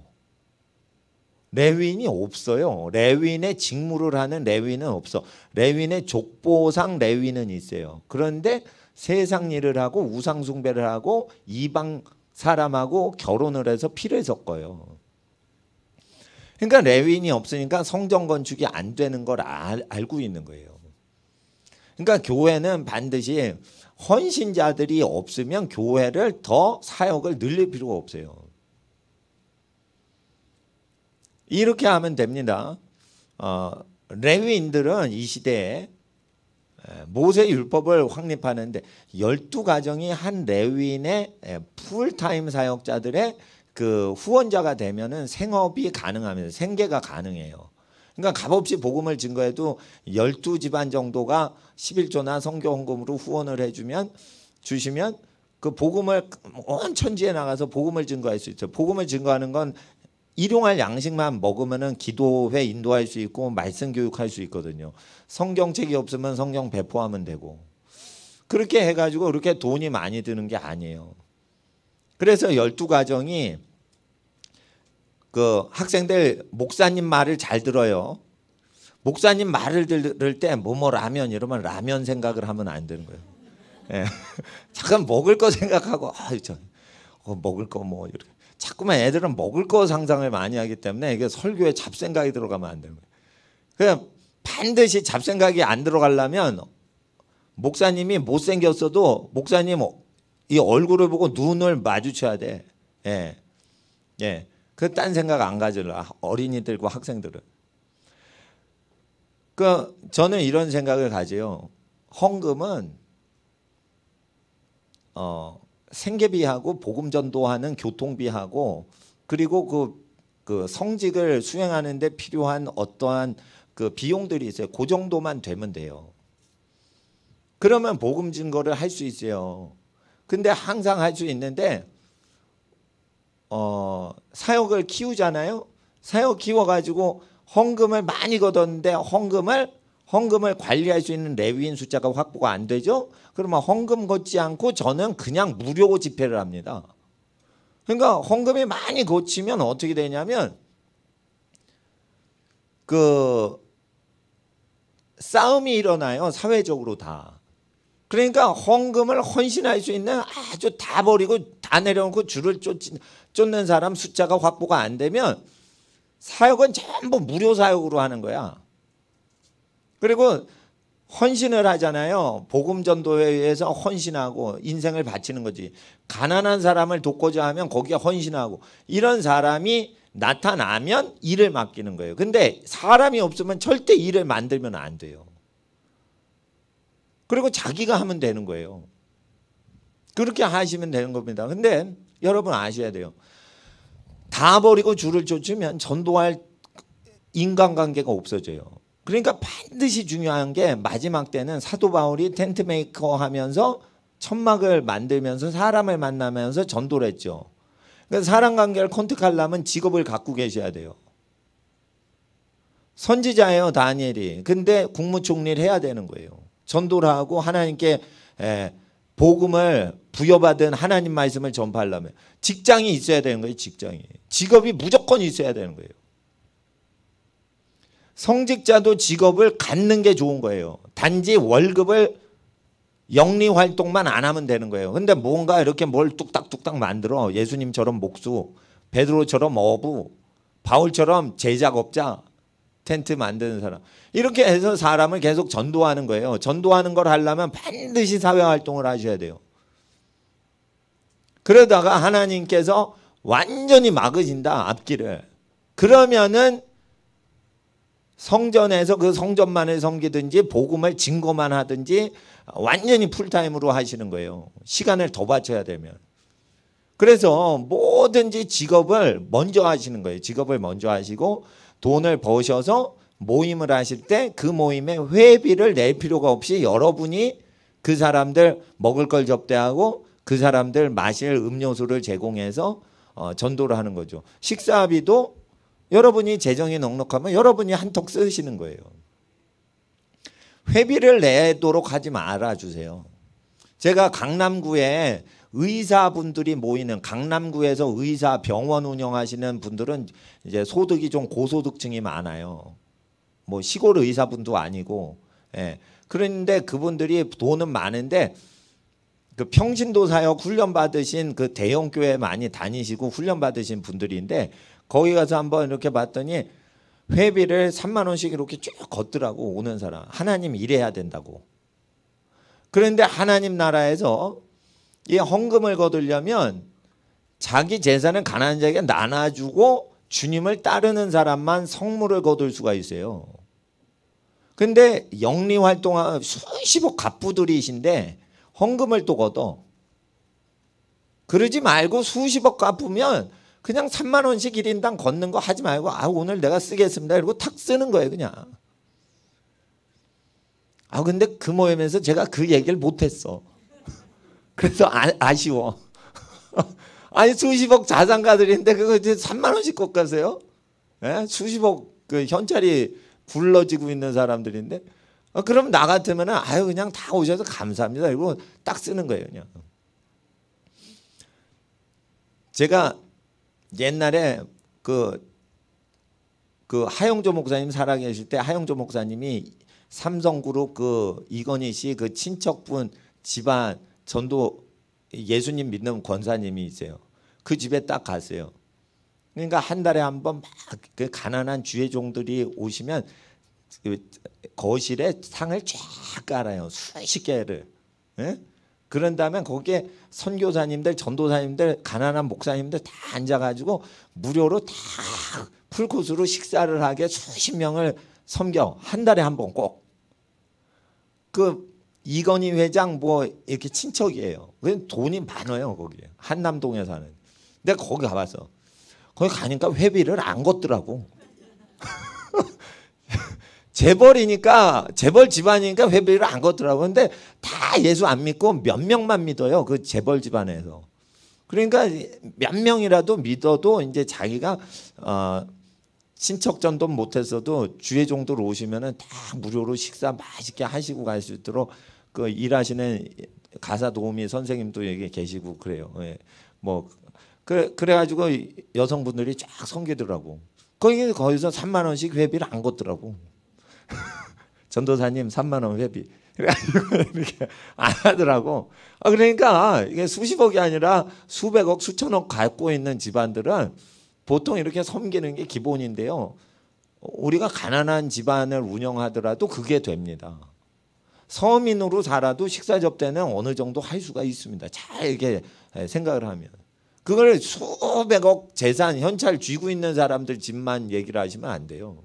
레위인이 없어요. 레위인의 직무를 하는 레위인은 없어. 레위인의 족보상 레위인은 있어요. 그런데 세상 일을 하고 우상 숭배를 하고 이방 사람하고 결혼을 해서 피를 섞어요. 그러니까 레위인이 없으니까 성전 건축이 안 되는 걸 알고 있는 거예요. 그러니까 교회는 반드시 헌신자들이 없으면 교회를 더 사역을 늘릴 필요가 없어요. 이렇게 하면 됩니다. 레위인들은 이 시대에 모세 율법을 확립하는데 12가정이 한 레위인의 풀타임 사역자들의 그 후원자가 되면은 생업이 가능합니다. 생계가 가능해요. 그러니까 값없이 복음을 증거해도 12집안 정도가 11조나 성교 헌금으로 후원을 주시면 그 복음을 온 천지에 나가서 복음을 증거할 수 있어요. 복음을 증거하는 건 일용할 양식만 먹으면은 기도회 인도할 수 있고 말씀 교육할 수 있거든요. 성경책이 없으면 성경 배포하면 되고 그렇게 해가지고 그렇게 돈이 많이 드는 게 아니에요. 그래서 12가정이 그 학생들 목사님 말을 잘 들어요. 목사님 말을 들을 때 뭐뭐 라면 이러면 라면 생각을 하면 안 되는 거예요. 예. 잠깐 먹을 거 생각하고 먹을 거 뭐 이렇게 자꾸만 애들은 먹을 거 상상을 많이 하기 때문에 이게 설교에 잡생각이 들어가면 안 되는 거예요. 그냥 반드시 잡생각이 안 들어가려면 목사님이 못생겼어도 목사님 이 얼굴을 보고 눈을 마주쳐야 돼. 예. 예. 그 딴 생각 안 가질라. 어린이들과 학생들은. 그 저는 이런 생각을 가져요. 헌금은 생계비하고 복음 전도하는 교통비하고 그리고 그 성직을 수행하는 데 필요한 어떠한 그 비용들이 있어요. 그 정도만 되면 돼요. 그러면 복음 증거를 할 수 있어요. 근데 항상 할 수 있는데 사역을 키우잖아요. 사역 키워가지고 헌금을 많이 걷었는데 헌금을 관리할 수 있는 레위인 숫자가 확보가 안 되죠. 그러면 헌금 걷지 않고 저는 그냥 무료 집회를 합니다. 그러니까 헌금이 많이 걷히면 어떻게 되냐면 그 싸움이 일어나요. 사회적으로 다. 그러니까 헌금을 헌신할 수 있는 아주 다 버리고 다 내려놓고 줄을 쫓는 사람 숫자가 확보가 안 되면 사역은 전부 무료 사역으로 하는 거야. 그리고 헌신을 하잖아요. 복음 전도에 의해서 헌신하고 인생을 바치는 거지. 가난한 사람을 돕고자 하면 거기에 헌신하고 이런 사람이 나타나면 일을 맡기는 거예요. 근데 사람이 없으면 절대 일을 만들면 안 돼요. 그리고 자기가 하면 되는 거예요. 그렇게 하시면 되는 겁니다. 근데 여러분 아셔야 돼요. 다 버리고 줄을 쫓으면 전도할 인간관계가 없어져요. 그러니까 반드시 중요한 게 마지막 때는 사도 바울이 텐트 메이커 하면서 천막을 만들면서 사람을 만나면서 전도를 했죠. 그래서 사람 관계를 컨택하려면 직업을 갖고 계셔야 돼요. 선지자예요, 다니엘이. 근데 국무총리를 해야 되는 거예요. 전도를 하고 하나님께 복음을 부여받은 하나님 말씀을 전파하려면 직장이 있어야 되는 거예요. 직장이. 직업이 무조건 있어야 되는 거예요. 성직자도 직업을 갖는 게 좋은 거예요. 단지 월급을 영리 활동만 안 하면 되는 거예요. 근데 뭔가 이렇게 뭘 뚝딱뚝딱 만들어. 예수님처럼 목수, 베드로처럼 어부, 바울처럼 제작업자, 텐트 만드는 사람. 이렇게 해서 사람을 계속 전도하는 거예요. 전도하는 걸 하려면 반드시 사회활동을 하셔야 돼요. 그러다가 하나님께서 완전히 막으신다, 앞길을. 그러면은 성전에서 그 성전만을 섬기든지 복음을 증거만 하든지 완전히 풀타임으로 하시는 거예요. 시간을 더 바쳐야 되면. 그래서 뭐든지 직업을 먼저 하시는 거예요. 직업을 먼저 하시고 돈을 버셔서 모임을 하실 때 그 모임에 회비를 낼 필요가 없이 여러분이 그 사람들 먹을 걸 접대하고 그 사람들 마실 음료수를 제공해서 전도를 하는 거죠. 식사비도 여러분이 재정이 넉넉하면 여러분이 한턱 쓰시는 거예요. 회비를 내도록 하지 말아주세요. 제가 강남구에 의사분들이 모이는, 강남구에서 의사 병원 운영하시는 분들은 이제 소득이 좀 고소득층이 많아요. 뭐 시골 의사분도 아니고, 예. 그런데 그분들이 돈은 많은데 그 평신도 사역 훈련 받으신 그 대형 교회 많이 다니시고 훈련 받으신 분들인데 거기 가서 한번 이렇게 봤더니 회비를 3만 원씩 이렇게 쭉 걷더라고. 오는 사람. 하나님 일해야 된다고. 그런데 하나님 나라에서 이 헌금을 거두려면 자기 재산을 가난한 자에게 나눠주고 주님을 따르는 사람만 성물을 거둘 수가 있어요. 근데 영리 활동한 수십억 갑부들이신데 헌금을 또 걷어. 그러지 말고 수십억 갚으면 그냥 3만 원씩 1인당 걷는 거 하지 말고 오늘 내가 쓰겠습니다. 이러고 탁 쓰는 거예요, 그냥. 근데 그 모임에서 제가 그 얘기를 못했어. 그래서 아쉬워. 아니 수십억 자산가들인데 그거 이제 3만 원씩 꺾으세요? 예? 수십억 그 현찰이 굴러지고 있는 사람들인데 그럼 나 같으면은 그냥 다 오셔서 감사합니다. 이러고 딱 쓰는 거예요, 그냥. 제가 옛날에 그 하영조 목사님 살아계실 때 하영조 목사님이 삼성그룹 그 이건희 씨 그 친척분 집안 전도 예수님 믿는 권사님이 있어요. 그 집에 딱 갔어요. 그러니까 한 달에 한 번 막 그 가난한 주의 종들이 오시면 그 거실에 상을 쫙 깔아요. 수십 개를. 예? 그런 다음에 거기에 선교사님들, 전도사님들, 가난한 목사님들 다 앉아가지고 무료로 다 풀코스로 식사를 하게 수십 명을 섬겨. 한 달에 한 번 꼭. 그 이건희 회장 뭐 이렇게 친척이에요. 돈이 많아요, 거기. 한남동에 사는. 내가 거기 가봤어. 거기 가니까 회비를 안 걷더라고. 재벌이니까, 재벌 집안이니까 회비를 안 걷더라고. 근데 다 예수 안 믿고 몇 명만 믿어요, 그 재벌 집안에서. 그러니까 몇 명이라도 믿어도 이제 자기가 친척 전도 못했어도 주의 정도로 오시면은 다 무료로 식사 맛있게 하시고 갈 수 있도록 그 일하시는 가사 도우미 선생님도 여기 계시고 그래요. 예. 뭐 그래가지고 여성분들이 쫙 섬기더라고. 거기서 3만 원씩 회비를 안 걷더라고. 전도사님 3만 원 회비. 그래가지고 이렇게 안 하더라고. 그러니까 이게 수십억이 아니라 수백억, 수천억 갖고 있는 집안들은 보통 이렇게 섬기는 게 기본인데요. 우리가 가난한 집안을 운영하더라도 그게 됩니다. 서민으로 살아도 식사 접대는 어느 정도 할 수가 있습니다. 잘 이렇게 생각을 하면. 그걸 수백억 재산, 현찰 쥐고 있는 사람들 집만 얘기를 하시면 안 돼요.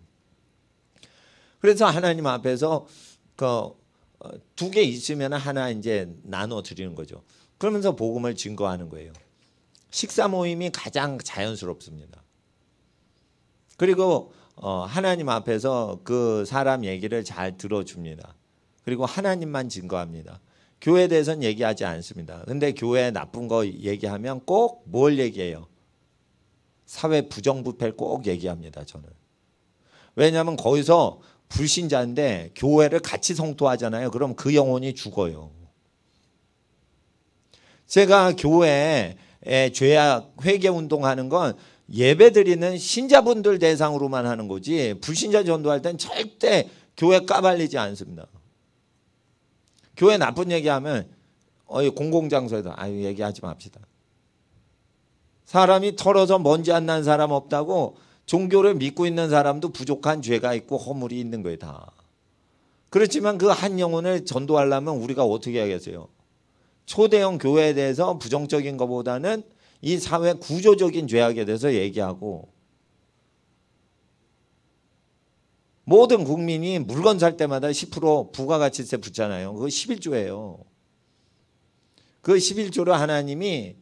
그래서 하나님 앞에서 두 개 있으면 하나 이제 나눠 드리는 거죠. 그러면서 복음을 증거하는 거예요. 식사 모임이 가장 자연스럽습니다. 그리고 하나님 앞에서 그 사람 얘기를 잘 들어줍니다. 그리고 하나님만 증거합니다. 교회에 대해서는 얘기하지 않습니다. 근데 교회 나쁜 거 얘기하면 꼭 뭘 얘기해요? 사회 부정부패를 꼭 얘기합니다, 저는. 왜냐하면 거기서 불신자인데 교회를 같이 성토하잖아요. 그럼 그 영혼이 죽어요. 제가 교회에 죄악 회개 운동하는 건 예배드리는 신자분들 대상으로만 하는 거지 불신자 전도할 땐 절대 교회 까발리지 않습니다. 교회 나쁜 얘기하면 공공장소에서 아유 얘기하지 맙시다. 사람이 털어서 먼지 안 난 사람 없다고 종교를 믿고 있는 사람도 부족한 죄가 있고 허물이 있는 거예요 다. 그렇지만 그 한 영혼을 전도하려면 우리가 어떻게 해야겠어요? 초대형 교회에 대해서 부정적인 것보다는 이 사회 구조적인 죄악에 대해서 얘기하고 모든 국민이 물건 살 때마다 10% 부가가치세 붙잖아요. 그거 11조예요. 그 11조를 하나님이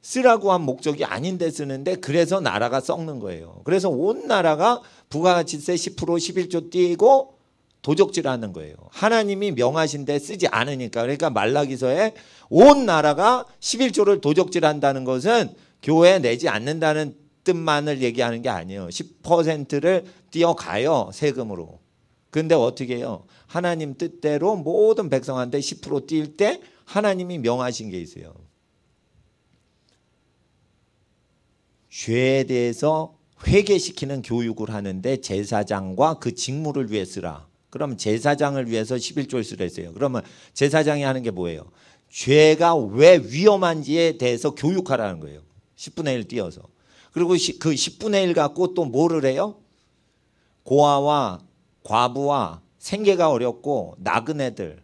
쓰라고 한 목적이 아닌데 쓰는데 그래서 나라가 썩는 거예요. 그래서 온 나라가 부가가치세 10% 11조 띄고 도적질하는 거예요. 하나님이 명하신데 쓰지 않으니까. 그러니까 말라기서에 온 나라가 11조를 도적질한다는 것은 교회에 내지 않는다는 뜻만을 얘기하는 게 아니에요. 10%를 띄어가요 세금으로. 근데 어떻게 해요? 하나님 뜻대로 모든 백성한테 10% 띄일 때 하나님이 명하신 게 있어요. 죄에 대해서 회개시키는 교육을 하는데 제사장과 그 직무를 위해 쓰라. 그럼 제사장을 위해서 11조를 쓰랬어요. 그러면 제사장이 하는 게 뭐예요? 죄가 왜 위험한지에 대해서 교육하라는 거예요. 10분의 1 띄어서. 그리고 그 10분의 1 갖고 또 뭐를 해요? 고아와 과부와 생계가 어렵고 나그네들,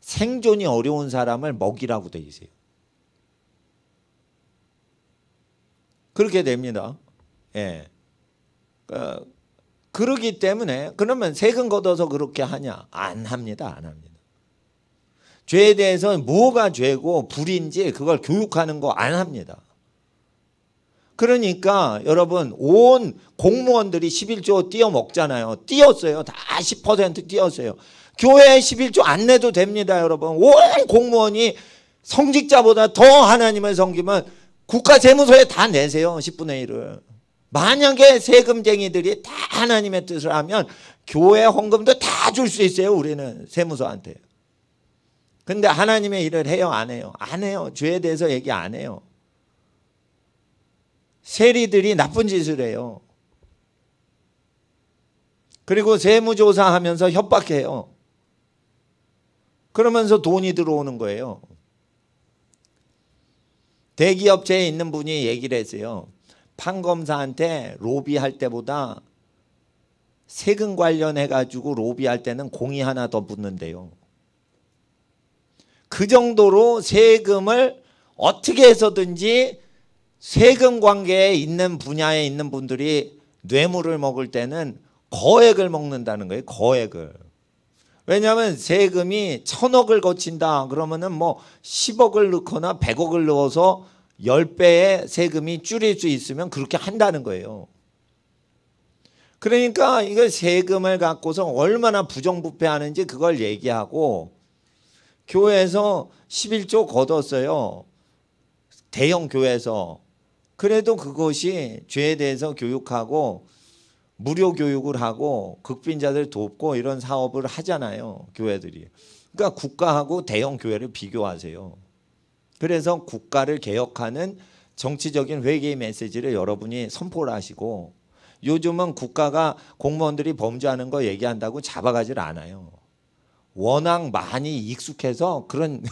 생존이 어려운 사람을 먹이라고 돼 있어요. 그렇게 됩니다. 예. 그러기 때문에 그러면 세금 걷어서 그렇게 하냐? 안 합니다. 안 합니다. 죄에 대해서 뭐가 죄고 불인지 그걸 교육하는 거 안 합니다. 그러니까 여러분 온 공무원들이 11조 띄어 먹잖아요. 띄었어요. 다 10% 띄었어요. 교회에 11조 안 내도 됩니다. 여러분. 온 공무원이 성직자보다 더 하나님을 섬기면 국가재무소에 다 내세요. 10분의 1을. 만약에 세금쟁이들이 다 하나님의 뜻을 하면 교회 헌금도 다 줄 수 있어요. 우리는 세무서한테. 근데 하나님의 일을 해요? 안 해요? 안 해요. 죄에 대해서 얘기 안 해요. 세리들이 나쁜 짓을 해요. 그리고 세무조사하면서 협박해요. 그러면서 돈이 들어오는 거예요. 대기업체에 있는 분이 얘기를 했어요. 판검사한테 로비할 때보다 세금 관련해 가지고 로비할 때는 공이 하나 더 붙는데요. 그 정도로 세금을 어떻게 해서든지 세금 관계에 있는 분야에 있는 분들이 뇌물을 먹을 때는 거액을 먹는다는 거예요. 거액을. 왜냐하면 세금이 1000억을 거친다 그러면은 뭐 10억을 넣거나 100억을 넣어서 10배의 세금이 줄일 수 있으면 그렇게 한다는 거예요. 그러니까 이거 세금을 갖고서 얼마나 부정부패하는지 그걸 얘기하고 교회에서 11조 걷었어요. 대형 교회에서. 그래도 그것이 죄에 대해서 교육하고 무료 교육을 하고 극빈자들 돕고 이런 사업을 하잖아요. 교회들이. 그러니까 국가하고 대형 교회를 비교하세요. 그래서 국가를 개혁하는 정치적인 회개의 메시지를 여러분이 선포를 하시고 요즘은 국가가 공무원들이 범죄하는 거 얘기한다고 잡아가질 않아요. 워낙 많이 익숙해서 그런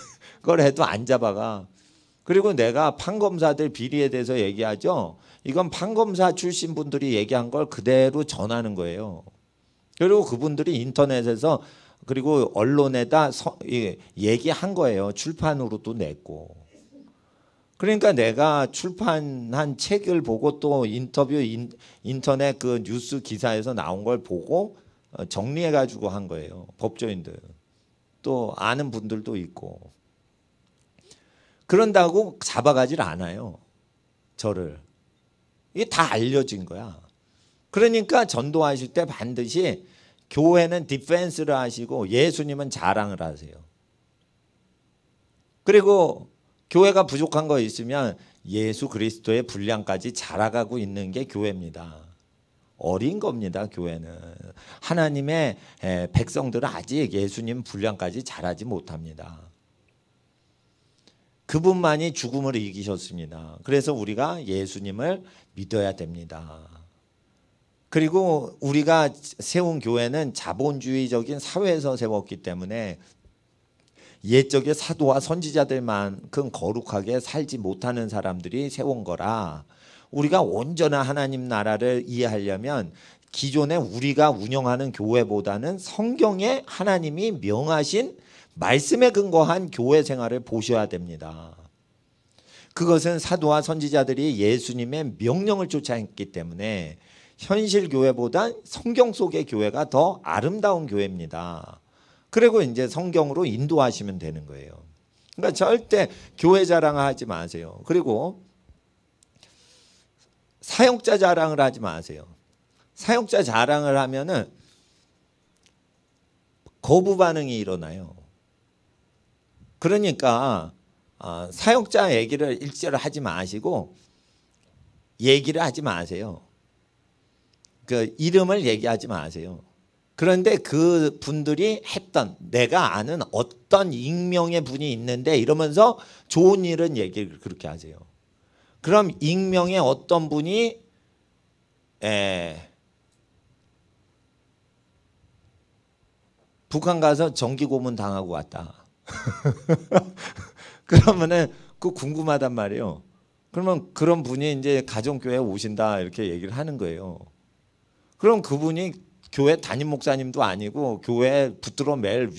걸 해도 안 잡아가. 그리고 내가 판검사들 비리에 대해서 얘기하죠. 이건 판검사 출신 분들이 얘기한 걸 그대로 전하는 거예요. 그리고 그분들이 인터넷에서 그리고 언론에다 얘기한 거예요. 출판으로도 냈고. 그러니까 내가 출판한 책을 보고 또 인터뷰 인터넷 그 뉴스 기사에서 나온 걸 보고 정리해 가지고 한 거예요. 법조인들. 또 아는 분들도 있고. 그런다고 잡아가질 않아요. 저를. 이게 다 알려진 거야. 그러니까 전도하실 때 반드시 교회는 디펜스를 하시고 예수님은 자랑을 하세요. 그리고 교회가 부족한 거 있으면 예수 그리스도의 분량까지 자라가고 있는 게 교회입니다. 어린 겁니다. 교회는. 하나님의 백성들은 아직 예수님 분량까지 자라지 못합니다. 그분만이 죽음을 이기셨습니다. 그래서 우리가 예수님을 믿어야 됩니다. 그리고 우리가 세운 교회는 자본주의적인 사회에서 세웠기 때문에 옛적의 사도와 선지자들만큼 거룩하게 살지 못하는 사람들이 세운 거라, 우리가 온전한 하나님 나라를 이해하려면 기존에 우리가 운영하는 교회보다는 성경에 하나님이 명하신 말씀에 근거한 교회 생활을 보셔야 됩니다. 그것은 사도와 선지자들이 예수님의 명령을 쫓아했기 때문에 현실 교회보다 성경 속의 교회가 더 아름다운 교회입니다. 그리고 이제 성경으로 인도하시면 되는 거예요. 그러니까 절대 교회 자랑하지 마세요. 그리고 사역자 자랑을 하지 마세요. 사역자 자랑을 하면은 거부 반응이 일어나요. 그러니까 사역자 얘기를 일절 하지 마시고 얘기를 하지 마세요. 그 이름을 얘기하지 마세요. 그런데 그 분들이 했던, 내가 아는 어떤 익명의 분이 있는데 이러면서 좋은 일은 얘기를 그렇게 하세요. 그럼 익명의 어떤 분이 북한 가서 정기 고문 당하고 왔다. 그러면은 그 궁금하단 말이에요. 그러면 그런 분이 이제 가정교회에 오신다 이렇게 얘기를 하는 거예요. 그럼 그분이 교회 담임 목사님도 아니고 교회에 붙들어 맬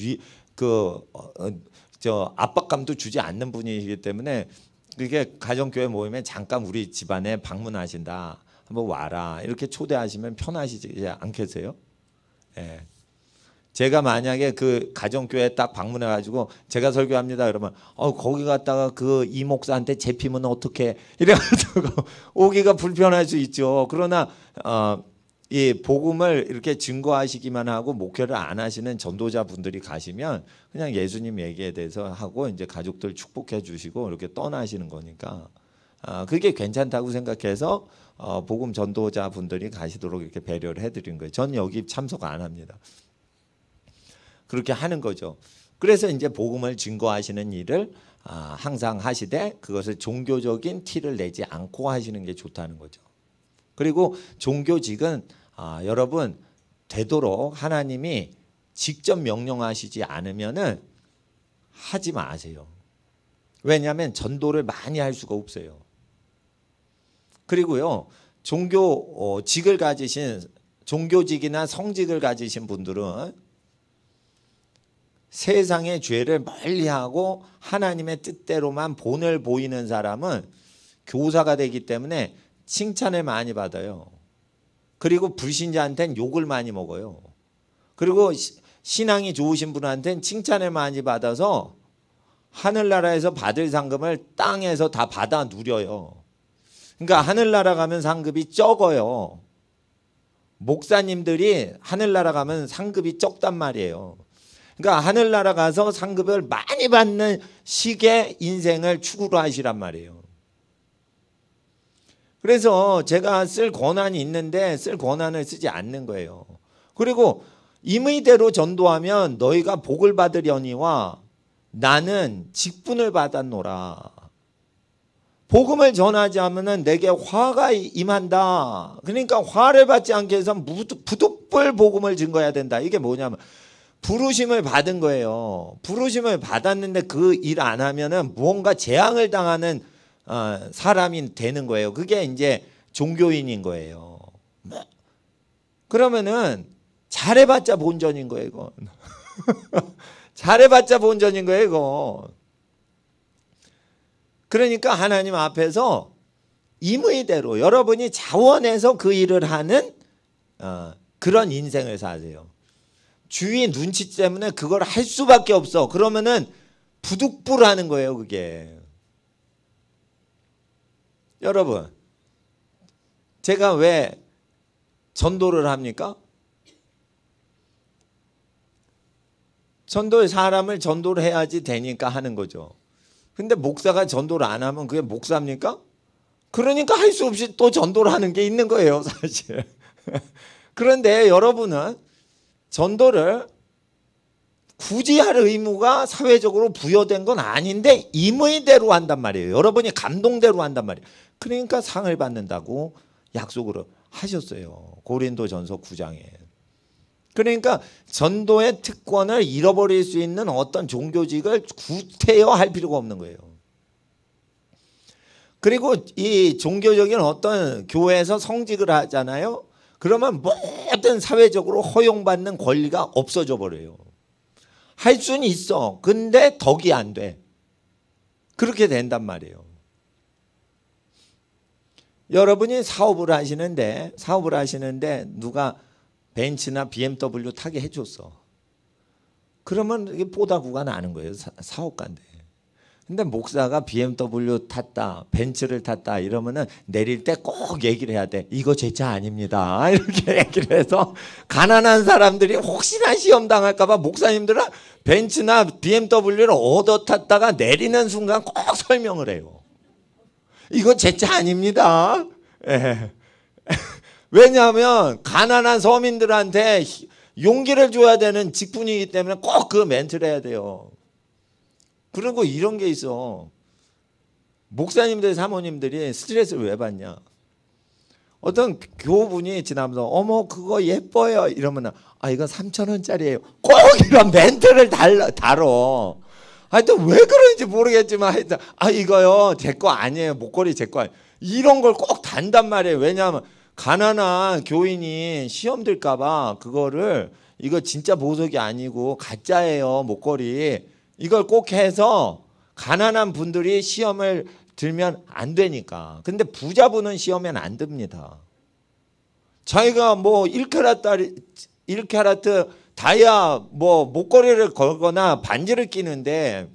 압박감도 주지 않는 분이기 때문에 그게 가정교회 모임에 잠깐 우리 집안에 방문하신다, 한번 와라 이렇게 초대하시면 편하시지 않겠어요? 예. 제가 만약에 그 가정교회 딱 방문해 가지고 제가 설교합니다 그러면 거기 갔다가 그 이 목사한테 잡히면 어떻게 이래가지고 오기가 불편할 수 있죠. 그러나 이 복음을 이렇게 증거하시기만 하고 목회를 안 하시는 전도자분들이 가시면 그냥 예수님 얘기에 대해서 하고 이제 가족들 축복해 주시고 이렇게 떠나시는 거니까 그게 괜찮다고 생각해서 복음 전도자분들이 가시도록 이렇게 배려를 해드린 거예요. 전 여기 참석 안 합니다. 그렇게 하는 거죠. 그래서 이제 복음을 증거하시는 일을 항상 하시되 그것을 종교적인 티를 내지 않고 하시는 게 좋다는 거죠. 그리고 종교직은 여러분 되도록 하나님이 직접 명령하시지 않으면은 하지 마세요. 왜냐하면 전도를 많이 할 수가 없어요. 그리고요 종교직을 가지신 종교직이나 성직을 가지신 분들은 세상의 죄를 멀리하고 하나님의 뜻대로만 본을 보이는 사람은 교사가 되기 때문에 칭찬을 많이 받아요. 그리고 불신자한테는 욕을 많이 먹어요. 그리고 신앙이 좋으신 분한테는 칭찬을 많이 받아서 하늘나라에서 받을 상급을 땅에서 다 받아 누려요. 그러니까 하늘나라 가면 상급이 적어요. 목사님들이 하늘나라 가면 상급이 적단 말이에요. 그러니까 하늘나라 가서 상급을 많이 받는 식의 인생을 추구로 하시란 말이에요. 그래서 제가 쓸 권한이 있는데 쓸 권한을 쓰지 않는 거예요. 그리고 임의대로 전도하면 너희가 복을 받으려니와 나는 직분을 받았노라. 복음을 전하지 않으면 내게 화가 임한다. 그러니까 화를 받지 않게 해서 부득불 복음을 증거해야 된다. 이게 뭐냐면 부르심을 받은 거예요. 부르심을 받았는데 그 일 안 하면은 무언가 재앙을 당하는 사람이 되는 거예요. 그게 이제 종교인인 거예요. 그러면은 잘해봤자 본전인 거예요, 이건. 잘해봤자 본전인 거예요, 이거. 그러니까 하나님 앞에서 임의대로 여러분이 자원해서 그 일을 하는 그런 인생을 사세요. 주위 눈치 때문에 그걸 할 수밖에 없어. 그러면은 부득불하는 거예요, 그게. 여러분, 제가 왜 전도를 합니까? 사람을 전도를 해야지 되니까 하는 거죠. 근데 목사가 전도를 안 하면 그게 목사입니까? 그러니까 할 수 없이 또 전도를 하는 게 있는 거예요, 사실. 그런데 여러분은 전도를 굳이 할 의무가 사회적으로 부여된 건 아닌데 임의대로 한단 말이에요. 여러분이 감동대로 한단 말이에요. 그러니까 상을 받는다고 약속을 하셨어요. 고린도전서 9장에. 그러니까 전도의 특권을 잃어버릴 수 있는 어떤 종교직을 구태여할 필요가 없는 거예요. 그리고 이 종교적인 어떤 교회에서 성직을 하잖아요. 그러면 모든 사회적으로 허용받는 권리가 없어져 버려요. 할 수는 있어. 근데 덕이 안 돼. 그렇게 된단 말이에요. 여러분이 사업을 하시는데 누가 벤츠나 BMW 타게 해줬어. 그러면 이게 뽀다구가 나는 거예요. 사업가인데. 근데 목사가 BMW 탔다, 벤츠를 탔다 이러면은 내릴 때 꼭 얘기를 해야 돼. 이거 제 차 아닙니다. 이렇게 얘기를 해서 가난한 사람들이 혹시나 시험 당할까봐 목사님들은 벤츠나 BMW를 얻어 탔다가 내리는 순간 꼭 설명을 해요. 이거 제 차 아닙니다. 예. 왜냐하면 가난한 서민들한테 용기를 줘야 되는 직분이기 때문에 꼭 그 멘트를 해야 돼요. 그리고 이런 게 있어. 목사님들 사모님들이 스트레스를 왜 받냐. 어떤 교우분이 지나면서 어머 그거 예뻐요 이러면 아 이거 3,000원짜리예요. 꼭 이런 멘트를 달어. 하여튼 왜 그런지 모르겠지만 하여튼 아 이거요 제 거 아니에요. 목걸이 제 거 아니에요. 이런 걸 꼭 단단 말이에요. 왜냐하면 가난한 교인이 시험 들까봐 그거를 이거 진짜 보석이 아니고 가짜예요 목걸이. 이걸 꼭 해서 가난한 분들이 시험을 들면 안 되니까. 근데 부자분은 시험엔 안 듭니다. 자기가 뭐 1캐러트 다이아 뭐 목걸이를 걸거나 반지를 끼는데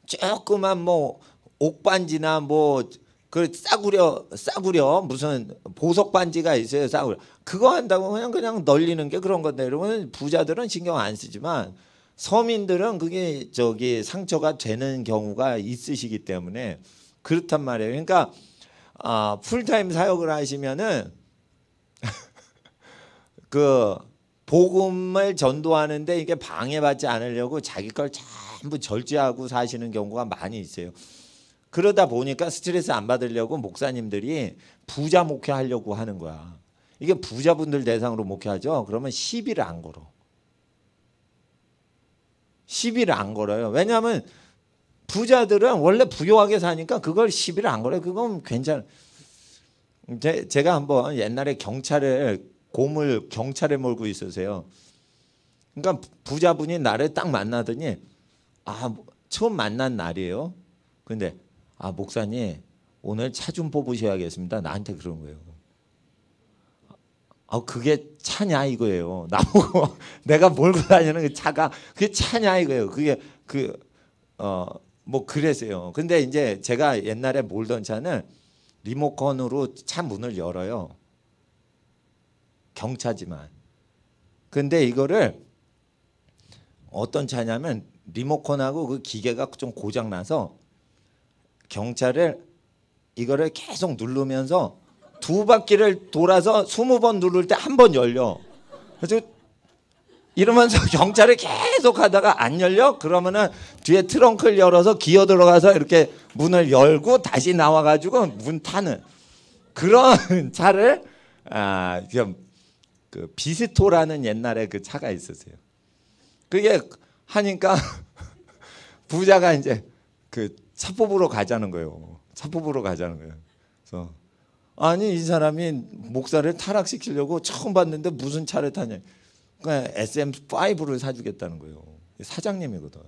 조그만 뭐 옥반지나 뭐 그 싸구려 무슨 보석 반지가 있어요. 싸구려. 그거 한다고 그냥 널리는 게 그런 건데 여러분 부자들은 신경 안 쓰지만 서민들은 그게 상처가 되는 경우가 있으시기 때문에 그렇단 말이에요. 그러니까 풀타임 사역을 하시면은 그 복음을 전도하는데 이게 방해받지 않으려고 자기 걸 전부 절제하고 사시는 경우가 많이 있어요. 그러다 보니까 스트레스 안 받으려고 목사님들이 부자 목회하려고 하는 거야. 이게 부자분들 대상으로 목회하죠. 그러면 시비를 안 걸어. 시비를 안 걸어요. 왜냐하면 부자들은 원래 부유하게 사니까 그걸 시비를 안 걸어요. 그건 괜찮아. 제가 한번 옛날에 경찰을 몰고 있었어요. 그러니까 부자분이 나를 딱 만나더니 처음 만난 날이에요. 근데 목사님 오늘 차 좀 뽑으셔야겠습니다. 나한테 그런 거예요. 그게 차냐 이거예요. 나보고 내가 몰고 다니는 그 차가 그게 차냐 이거예요. 그게 뭐 그랬어요. 근데 이제 제가 옛날에 몰던 차는 리모컨으로 차 문을 열어요. 경차지만. 근데 이거를 어떤 차냐면 리모컨하고 그 기계가 좀 고장 나서 경차를 이거를 계속 누르면서 두 바퀴를 돌아서 20번 누를 때 한 번 열려. 그래서 이러면서 경찰을 계속 하다가 안 열려? 그러면은 뒤에 트렁크를 열어서 기어 들어가서 이렇게 문을 열고 다시 나와가지고 문 타는 그런 차를 그 비스토라는 옛날에 그 차가 있었어요. 그게 하니까 부자가 이제 그 차 뽑으러 가자는 거예요. 차 뽑으러 가자는 거예요. 그래서 아니 이 사람이 목사를 타락시키려고 처음 봤는데 무슨 차를 타냐. 그러니까 SM5를 사주겠다는 거예요. 사장님이거든.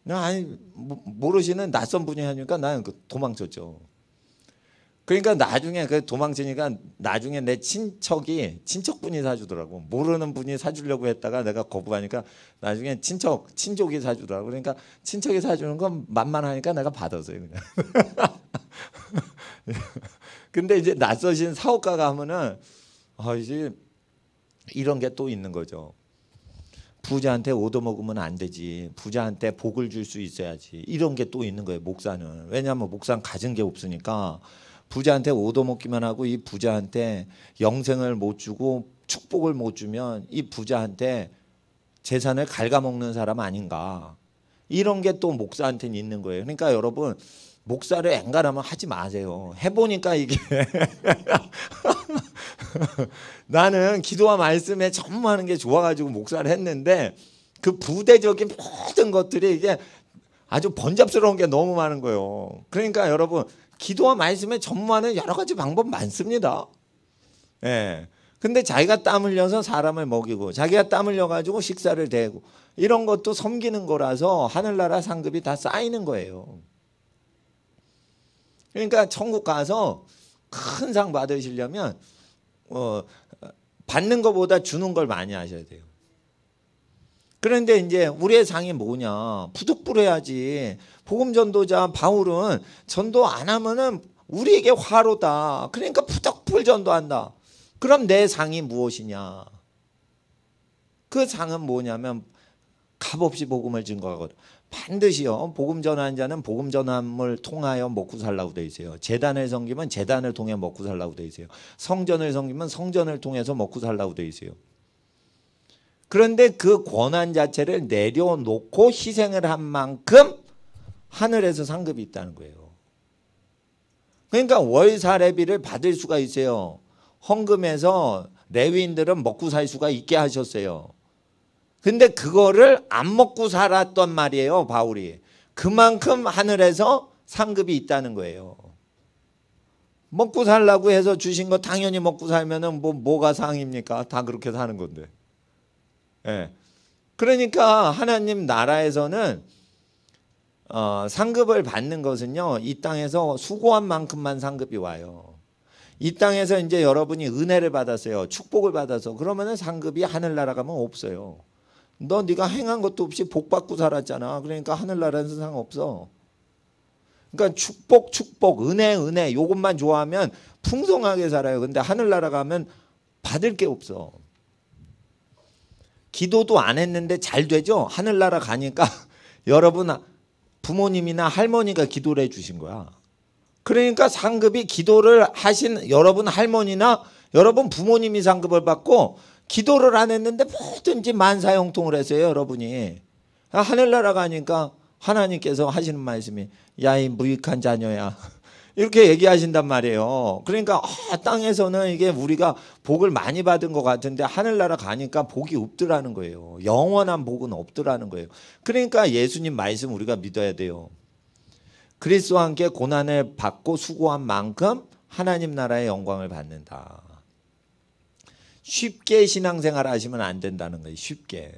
아니 모르시는 낯선 분이 하니까 나는 도망쳤죠. 그러니까 나중에 도망치니까 나중에 내 친척분이 사주더라고. 모르는 분이 사주려고 했다가 내가 거부하니까 나중에 친족이 사주더라고. 그러니까 친척이 사주는 건 만만하니까 내가 받았어요 그냥. 근데 이제 낯서신 사업가가 하면은 이제 이런 게 또 있는 거죠. 부자한테 얻어먹으면 안 되지. 부자한테 복을 줄 수 있어야지. 이런 게 또 있는 거예요. 목사는. 왜냐하면 목사는 가진 게 없으니까 부자한테 얻어먹기만 하고 이 부자한테 영생을 못 주고 축복을 못 주면 이 부자한테 재산을 갉아먹는 사람 아닌가. 이런 게 또 목사한테는 있는 거예요. 그러니까 여러분 목사를 앵간하면 하지 마세요. 해보니까 이게 나는 기도와 말씀에 전무하는 게 좋아가지고 목사를 했는데 그 부대적인 모든 것들이 이게 아주 번잡스러운 게 너무 많은 거예요. 그러니까 여러분 기도와 말씀에 전무하는 여러 가지 방법 많습니다. 예. 근데 자기가 땀 흘려서 사람을 먹이고 자기가 땀 흘려 가지고 식사를 대고 이런 것도 섬기는 거라서 하늘나라 상급이 다 쌓이는 거예요. 그러니까 천국 가서 큰 상 받으시려면 받는 것보다 주는 걸 많이 하셔야 돼요. 그런데 이제 우리의 상이 뭐냐? 부득불해야지. 복음 전도자 바울은 전도 안 하면은 우리에게 화로다. 그러니까 부득불 전도한다. 그럼 내 상이 무엇이냐? 그 상은 뭐냐면 값없이 복음을 증거하거든. 반드시요. 복음 전하는 자는 복음 전함을 통하여 먹고 살라고 돼 있어요. 재단을 섬기면 재단을 통해 먹고 살라고 돼 있어요. 성전을 섬기면 성전을 통해서 먹고 살라고 돼 있어요. 그런데 그 권한 자체를 내려놓고 희생을 한 만큼 하늘에서 상급이 있다는 거예요. 그러니까 월 사례비를 받을 수가 있어요. 헌금해서 레위인들은 먹고 살 수가 있게 하셨어요. 근데 그거를 안 먹고 살았단 말이에요, 바울이. 그만큼 하늘에서 상급이 있다는 거예요. 먹고 살라고 해서 주신 거 당연히 먹고 살면은 뭐가 상입니까? 다 그렇게 사는 건데. 예. 그러니까 하나님 나라에서는 상급을 받는 것은요, 이 땅에서 수고한 만큼만 상급이 와요. 이 땅에서 이제 여러분이 은혜를 받았어요. 축복을 받아서. 그러면은 상급이 하늘나라 가면 없어요. 너 네가 행한 것도 없이 복 받고 살았잖아. 그러니까 하늘나라에서 상 없어. 그러니까 축복, 은혜 요것만 좋아하면 풍성하게 살아요. 근데 하늘나라 가면 받을 게 없어. 기도도 안 했는데 잘 되죠? 하늘나라 가니까 여러분 부모님이나 할머니가 기도를 해주신 거야. 그러니까 상급이 기도를 하신 여러분 할머니나 여러분 부모님이 상급을 받고 기도를 안 했는데 뭐든지 만사형통을 했어요. 여러분이. 하늘나라 가니까 하나님께서 하시는 말씀이 야 이 무익한 자녀야 이렇게 얘기하신단 말이에요. 그러니까 땅에서는 이게 우리가 복을 많이 받은 것 같은데 하늘나라 가니까 복이 없더라는 거예요. 영원한 복은 없더라는 거예요. 그러니까 예수님 말씀 우리가 믿어야 돼요. 그리스도와 함께 고난을 받고 수고한 만큼 하나님 나라의 영광을 받는다. 쉽게 신앙생활 하시면 안 된다는 거예요. 쉽게.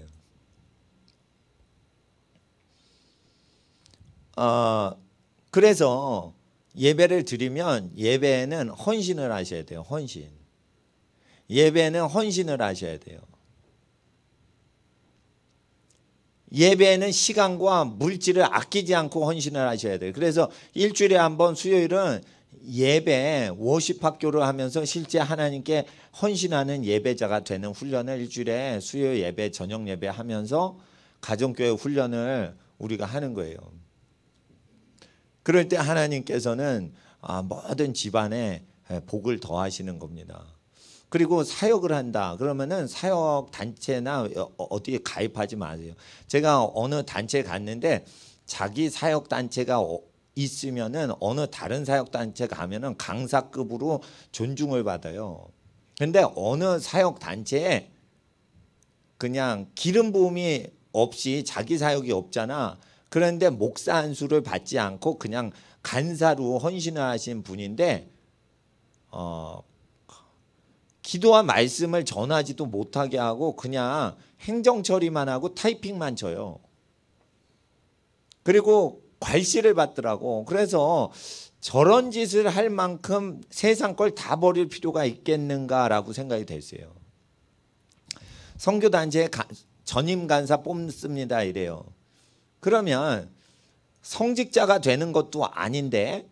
그래서 예배를 드리면 예배에는 헌신을 하셔야 돼요. 헌신. 예배에는 헌신을 하셔야 돼요. 예배에는 시간과 물질을 아끼지 않고 헌신을 하셔야 돼요. 그래서 일주일에 한 번 수요일은 예배 워십 학교를 하면서 실제 하나님께 헌신하는 예배자가 되는 훈련을 일주일에 수요 예배 저녁 예배 하면서 가정교회 훈련을 우리가 하는 거예요. 그럴 때 하나님께서는 모든 집안에 복을 더하시는 겁니다. 그리고 사역을 한다 그러면은 사역 단체나 어디에 가입하지 마세요. 제가 어느 단체에 갔는데 자기 사역 단체가 있으면은 어느 다른 사역 단체 가면은 강사급으로 존중을 받아요. 근데 어느 사역 단체에 그냥 기름 부음이 없이 자기 사역이 없잖아. 그런데 목사 안수를 받지 않고 그냥 간사로 헌신을 하신 분인데 기도와 말씀을 전하지도 못하게 하고 그냥 행정 처리만 하고 타이핑만 쳐요. 그리고 괄시를 받더라고. 그래서 저런 짓을 할 만큼 세상 걸 다 버릴 필요가 있겠는가라고 생각이 됐어요. 선교단체에 전임 간사 뽑습니다 이래요. 그러면 성직자가 되는 것도 아닌데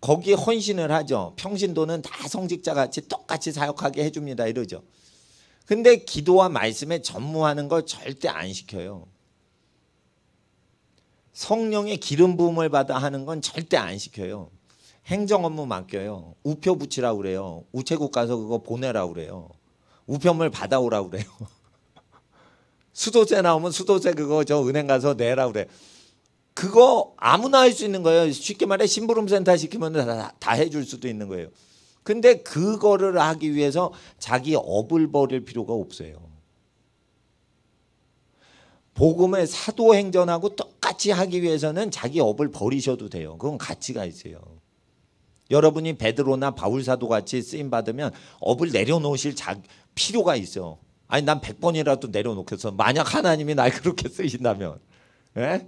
거기에 헌신을 하죠. 평신도는 다 성직자같이 똑같이 사역하게 해줍니다 이러죠. 근데 기도와 말씀에 전무하는 걸 절대 안 시켜요. 성령의 기름 부음을 받아 하는 건 절대 안 시켜요. 행정 업무 맡겨요. 우표 붙이라고 그래요. 우체국 가서 그거 보내라고 그래요. 우편물 받아오라고 그래요. 수도세 나오면 수도세 그거 저 은행 가서 내라 그래. 그거 아무나 할 수 있는 거예요. 쉽게 말해 심부름센터 시키면 다 해줄 수도 있는 거예요. 근데 그거를 하기 위해서 자기 업을 버릴 필요가 없어요. 복음을 사도행전하고 똑같이 하기 위해서는 자기 업을 버리셔도 돼요. 그건 가치가 있어요. 여러분이 베드로나 바울사도 같이 쓰임 받으면 업을 내려놓으실 필요가 있어. 아니 난 100번이라도 내려놓겠어. 만약 하나님이 날 그렇게 쓰신다면. 예?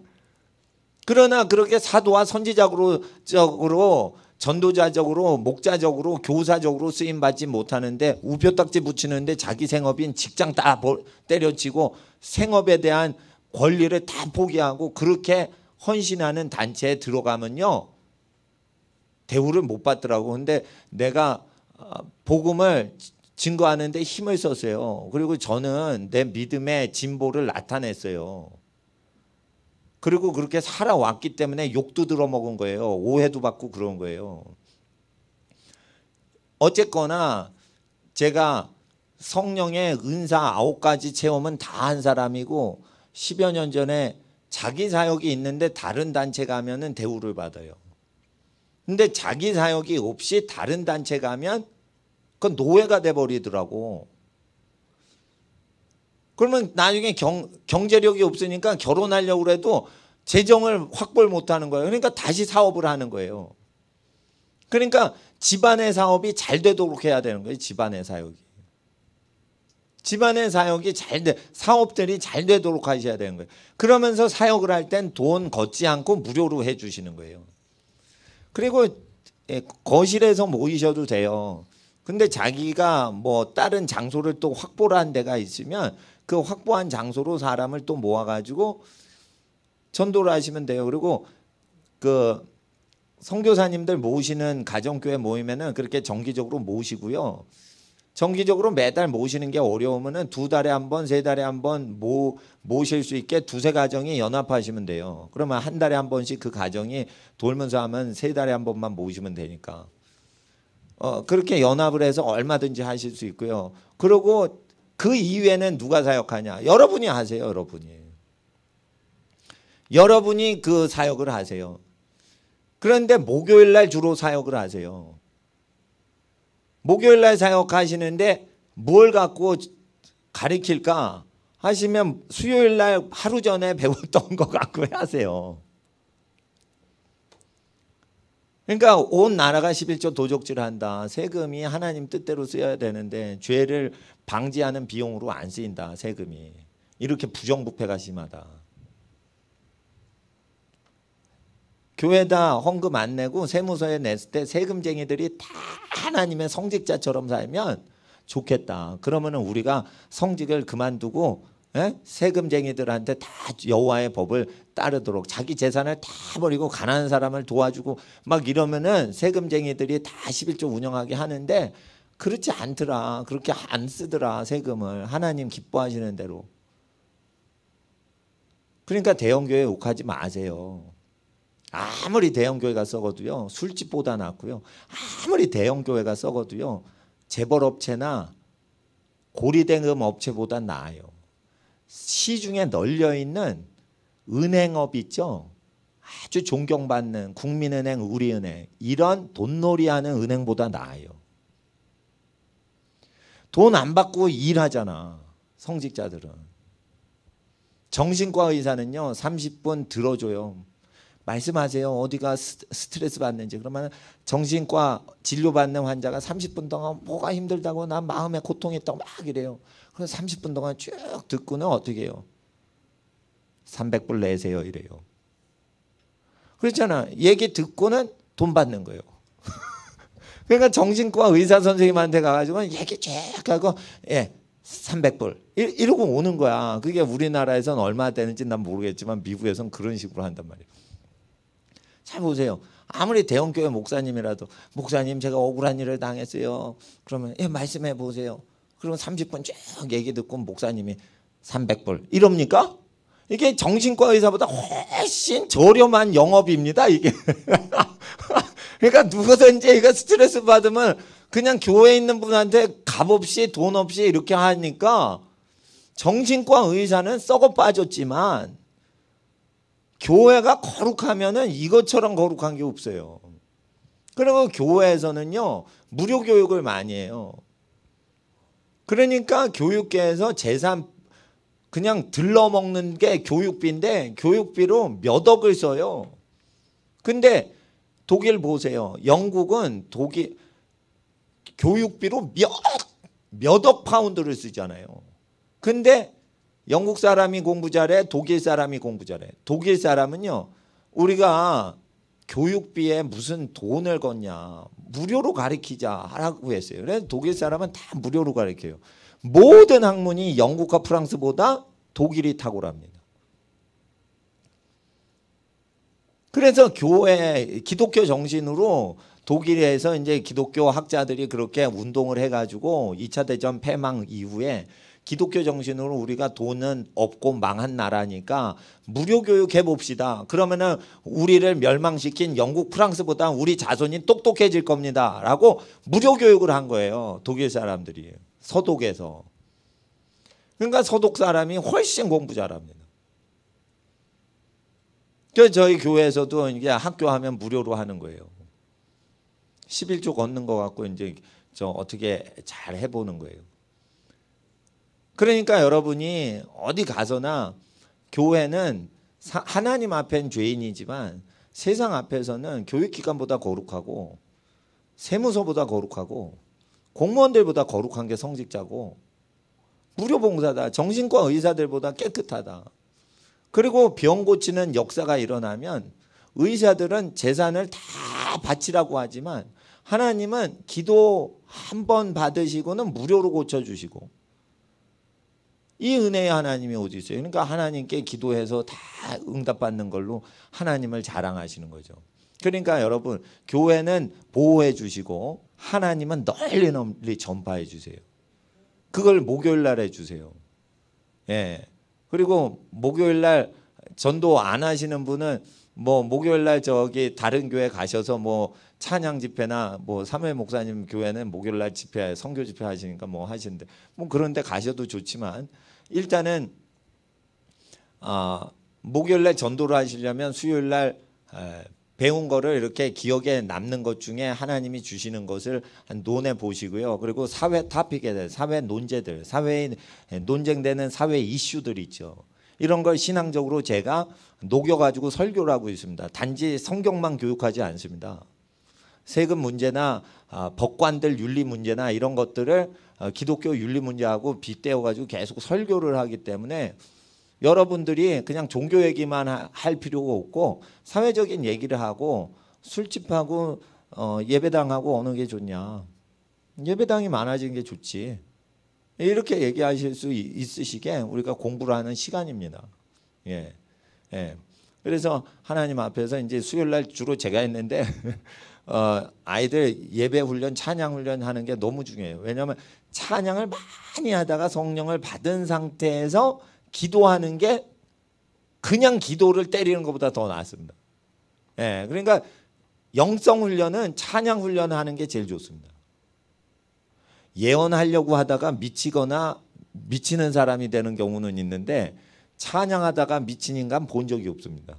그러나 그렇게 사도와 선지자적으로 전도자적으로 목자적으로 교사적으로 쓰임 받지 못하는데 우표딱지 붙이는데 자기 생업인 직장 다 때려치고 생업에 대한 권리를 다 포기하고 그렇게 헌신하는 단체에 들어가면요 대우를 못 받더라고. 근데 내가 복음을 증거하는데 힘을 썼어요. 그리고 저는 내 믿음의 진보를 나타냈어요. 그리고 그렇게 살아왔기 때문에 욕도 들어먹은 거예요. 오해도 받고 그런 거예요. 어쨌거나 제가 성령의 은사 9가지 체험은 다 한 사람이고 10여 년 전에 자기 사역이 있는데 다른 단체 가면은 대우를 받아요. 근데 자기 사역이 없이 다른 단체 가면 그건 노예가 돼버리더라고. 그러면 나중에 경제력이 없으니까 결혼하려고 해도 재정을 확보를 못하는 거예요. 그러니까 다시 사업을 하는 거예요. 그러니까 집안의 사업이 잘 되도록 해야 되는 거예요. 집안의 사역이. 집안의 사역이 사업들이 잘 되도록 하셔야 되는 거예요. 그러면서 사역을 할 땐 돈 걷지 않고 무료로 해 주시는 거예요. 그리고 거실에서 모이셔도 돼요. 근데 자기가 뭐 다른 장소를 또 확보를 한 데가 있으면 그 확보한 장소로 사람을 또 모아가지고 전도를 하시면 돼요. 그리고 그 선교사님들 모시는 가정교회 모이면은 그렇게 정기적으로 모시고요. 정기적으로 매달 모시는 게 어려우면은 2달에 한 번, 3달에 한 번 모실 수 있게 2-3가정이 연합하시면 돼요. 그러면 한 달에 한 번씩 그 가정이 돌면서 하면 3달에 한 번만 모시면 되니까. 그렇게 연합을 해서 얼마든지 하실 수 있고요. 그리고 그 이후에는 누가 사역하냐? 여러분이 하세요. 여러분이 그 사역을 하세요. 그런데 목요일 날 주로 사역을 하세요. 목요일 날 사역하시는데 뭘 갖고 가르칠까 하시면 수요일 날 하루 전에 배웠던 거 갖고 하세요. 그러니까 온 나라가 11조 도적질을 한다. 세금이 하나님 뜻대로 쓰여야 되는데 죄를 방지하는 비용으로 안 쓰인다. 세금이. 이렇게 부정부패가 심하다. 교회다 헌금 안 내고 세무서에 냈을 때 세금쟁이들이 다 하나님의 성직자처럼 살면 좋겠다. 그러면은 우리가 성직을 그만두고 세금쟁이들한테 다 여호와의 법을 따르도록 자기 재산을 다 버리고 가난한 사람을 도와주고 막 이러면은 세금쟁이들이 다 11조 운영하게 하는데 그렇지 않더라. 그렇게 안 쓰더라. 세금을 하나님 기뻐하시는 대로. 그러니까 대형교회 욕하지 마세요. 아무리 대형교회가 썩어도요. 술집보다 낫고요. 아무리 대형교회가 썩어도요. 재벌업체나 고리대금 업체보다 나아요. 시중에 널려있는 은행업 있죠. 아주 존경받는 국민은행, 우리은행 이런 돈놀이하는 은행보다 나아요. 돈 안 받고 일하잖아. 성직자들은. 정신과 의사는요. 30분 들어줘요. 말씀하세요. 어디가 스트레스 받는지. 그러면 정신과 진료받는 환자가 30분 동안 뭐가 힘들다고 난 마음에 고통이 있다고 막 이래요. 그래서 30분 동안 쭉 듣고는 어떻게 해요? 300불 내세요 이래요. 그렇잖아. 얘기 듣고는 돈 받는 거예요. 그러니까 정신과 의사 선생님한테 가가지고 얘기 쭉 하고 300불 이러고 오는 거야. 그게 우리나라에서는 얼마 되는지 난 모르겠지만 미국에서는 그런 식으로 한단 말이에요. 잘 보세요. 아무리 대형교회 목사님이라도 목사님 제가 억울한 일을 당했어요. 그러면 말씀해 보세요. 그러면 30분 쭉 얘기 듣고 목사님이 300불 이럽니까? 이게 정신과 의사보다 훨씬 저렴한 영업입니다. 이게. 그러니까 누구든지 이거 스트레스 받으면 그냥 교회에 있는 분한테 값 없이 돈 없이 이렇게 하니까 정신과 의사는 썩어 빠졌지만 교회가 거룩하면은 이것처럼 거룩한 게 없어요. 그리고 교회에서는요 무료 교육을 많이 해요. 그러니까 교육계에서 재산 그냥 들러먹는 게 교육비인데 교육비로 몇 억을 써요. 근데 독일 보세요. 영국은 독일 교육비로 몇 억 파운드를 쓰잖아요. 근데 영국 사람이 공부 잘해, 독일 사람이 공부 잘해. 독일 사람은요, 우리가 교육비에 무슨 돈을 걷냐, 무료로 가르치자 하라고 했어요. 그래서 독일 사람은 다 무료로 가르쳐요. 모든 학문이 영국과 프랑스보다 독일이 탁월합니다. 그래서 교회 기독교 정신으로 독일에서 이제 기독교 학자들이 그렇게 운동을 해가지고 2차 대전 패망 이후에 기독교 정신으로 우리가 돈은 없고 망한 나라니까 무료 교육해 봅시다. 그러면은 우리를 멸망시킨 영국, 프랑스보다 우리 자손이 똑똑해질 겁니다라고 무료 교육을 한 거예요. 독일 사람들이 서독에서. 그러니까 서독 사람이 훨씬 공부 잘합니다. 그래서 저희 교회에서도 이제 학교 하면 무료로 하는 거예요. 11조 걷는 거 갖고 이제 저 어떻게 잘 해보는 거예요. 그러니까 여러분이 어디 가서나 교회는 하나님 앞엔 죄인이지만 세상 앞에서는 교육기관보다 거룩하고 세무서보다 거룩하고 공무원들보다 거룩한 게 성직자고 무료 봉사다. 정신과 의사들보다 깨끗하다. 그리고 병 고치는 역사가 일어나면 의사들은 재산을 다 바치라고 하지만 하나님은 기도 한 번 받으시고는 무료로 고쳐주시고 이 은혜의 하나님이 어디 있어요? 그러니까 하나님께 기도해서 다 응답받는 걸로 하나님을 자랑하시는 거죠. 그러니까 여러분 교회는 보호해 주시고 하나님은 널리 널리 전파해 주세요. 그걸 목요일 날 해주세요. 예. 그리고 목요일 날 전도 안 하시는 분은 뭐 목요일 날 저기 다른 교회 가셔서 뭐 찬양 집회나 뭐 사무엘 목사님 교회는 목요일 날 집회 선교 집회 하시니까 뭐 하시는데 뭐 그런 데 가셔도 좋지만 일단은 목요일 날 전도를 하시려면 수요일 날 배운 거를 이렇게 기억에 남는 것 중에 하나님이 주시는 것을 논해 보시고요. 그리고 사회 토픽에 대해 사회 논제들, 사회에 논쟁되는 사회 이슈들이 있죠. 이런 걸 신앙적으로 제가 녹여가지고 설교를 하고 있습니다. 단지 성경만 교육하지 않습니다. 세금 문제나 법관들 윤리 문제나 이런 것들을 기독교 윤리 문제하고 빗대어가지고 계속 설교를 하기 때문에 여러분들이 그냥 종교 얘기만 할 필요가 없고 사회적인 얘기를 하고 술집하고 예배당하고 어느 게 좋냐. 예배당이 많아지는 게 좋지. 이렇게 얘기하실 수 있으시게 우리가 공부를 하는 시간입니다. 예. 예. 그래서 하나님 앞에서 이제 수요일 날 주로 제가 했는데 아이들 예배 훈련, 찬양 훈련 하는 게 너무 중요해요. 왜냐하면 찬양을 많이 하다가 성령을 받은 상태에서 기도하는 게 그냥 기도를 때리는 것보다 더 낫습니다. 예, 그러니까 영성 훈련은 찬양 훈련하는 게 제일 좋습니다. 예언하려고 하다가 미치거나 미치는 사람이 되는 경우는 있는데 찬양하다가 미친 인간 본 적이 없습니다.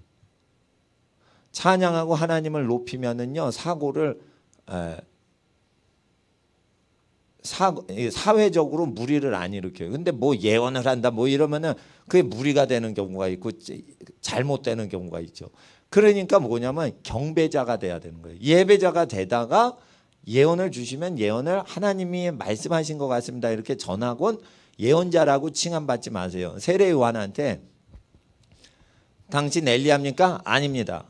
찬양하고 하나님을 높이면은요 사고를 사회적으로 무리를 안 일으켜요. 근데 뭐 예언을 한다 뭐 이러면은 그게 무리가 되는 경우가 있고 잘못되는 경우가 있죠. 그러니까 뭐냐면 경배자가 돼야 되는 거예요. 예배자가 되다가 예언을 주시면 예언을 하나님이 말씀하신 것 같습니다. 이렇게 전하곤 예언자라고 칭함받지 마세요. 세례 요한한테 당신 엘리야입니까? 아닙니다.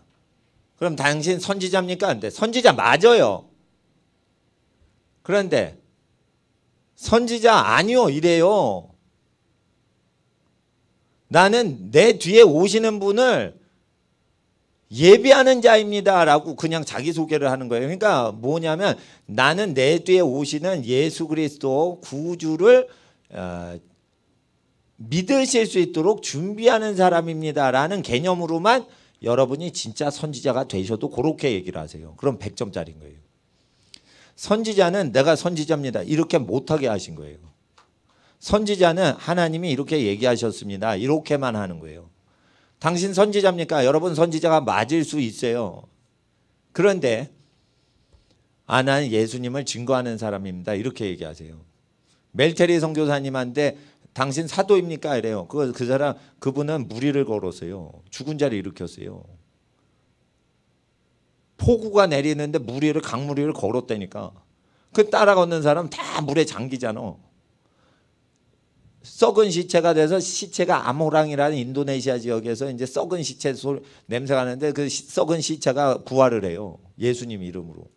그럼 당신 선지자입니까? 안 돼. 선지자 맞아요. 그런데 선지자 아니요 이래요. 나는 내 뒤에 오시는 분을 예비하는 자입니다 라고 그냥 자기소개를 하는 거예요. 그러니까 뭐냐면 나는 내 뒤에 오시는 예수 그리스도 구주를 믿으실 수 있도록 준비하는 사람입니다 라는 개념으로만 여러분이 진짜 선지자가 되셔도 그렇게 얘기를 하세요. 그럼 100점짜리인 거예요. 선지자는 내가 선지자입니다 이렇게 못하게 하신 거예요. 선지자는 하나님이 이렇게 얘기하셨습니다. 이렇게만 하는 거예요. 당신 선지자입니까? 여러분 선지자가 맞을 수 있어요. 그런데 나는 예수님을 증거하는 사람입니다. 이렇게 얘기하세요. 멜테리 선교사님한테 당신 사도입니까? 이래요. 그 사람 그분은 무리를 걸었어요. 죽은 자를 일으켰어요. 폭우가 내리는데 강무리를 걸었다니까. 그 따라 걷는 사람 다 물에 잠기잖아. 썩은 시체가 돼서 시체가 아모랑이라는 인도네시아 지역에서 이제 썩은 시체 냄새가 나는데 그 썩은 시체가 부활을 해요. 예수님 이름으로.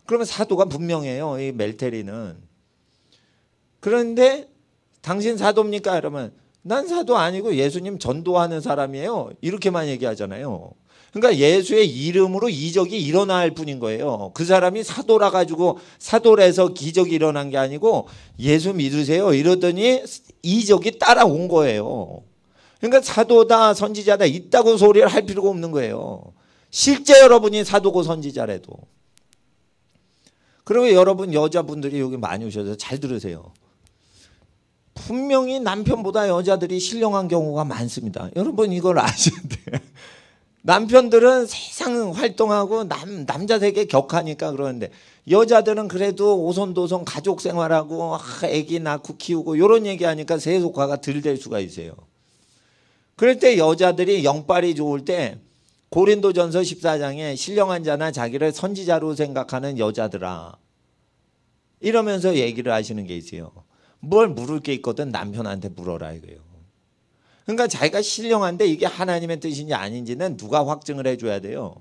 그러면 사도가 분명해요. 이 멜테리는. 그런데 당신 사도입니까? 이러면 난 사도 아니고 예수님 전도하는 사람이에요. 이렇게만 얘기하잖아요. 그러니까 예수의 이름으로 이적이 일어날 뿐인 거예요. 그 사람이 사도라 가지고 사도라서 기적이 일어난 게 아니고 예수 믿으세요 이러더니 이적이 따라온 거예요. 그러니까 사도다 선지자다 있다고 소리를 할 필요가 없는 거예요. 실제 여러분이 사도고 선지자라도. 그리고 여러분 여자분들이 여기 많이 오셔서 잘 들으세요. 분명히 남편보다 여자들이 신령한 경우가 많습니다. 여러분 이걸 아셔야 돼요. 남편들은 세상 활동하고 남자 세계 격하니까 그러는데 여자들은 그래도 오손도손 가족 생활하고 아기 낳고 키우고 이런 얘기하니까 세속화가 덜 될 수가 있어요. 그럴 때 여자들이 영빨이 좋을 때 고린도전서 14장에 신령한 자나 자기를 선지자로 생각하는 여자들아 이러면서 얘기를 하시는 게 있어요. 뭘 물을 게 있거든 남편한테 물어라 이거예요. 그러니까 자기가 신령한데 이게 하나님의 뜻인지 아닌지는 누가 확증을 해줘야 돼요.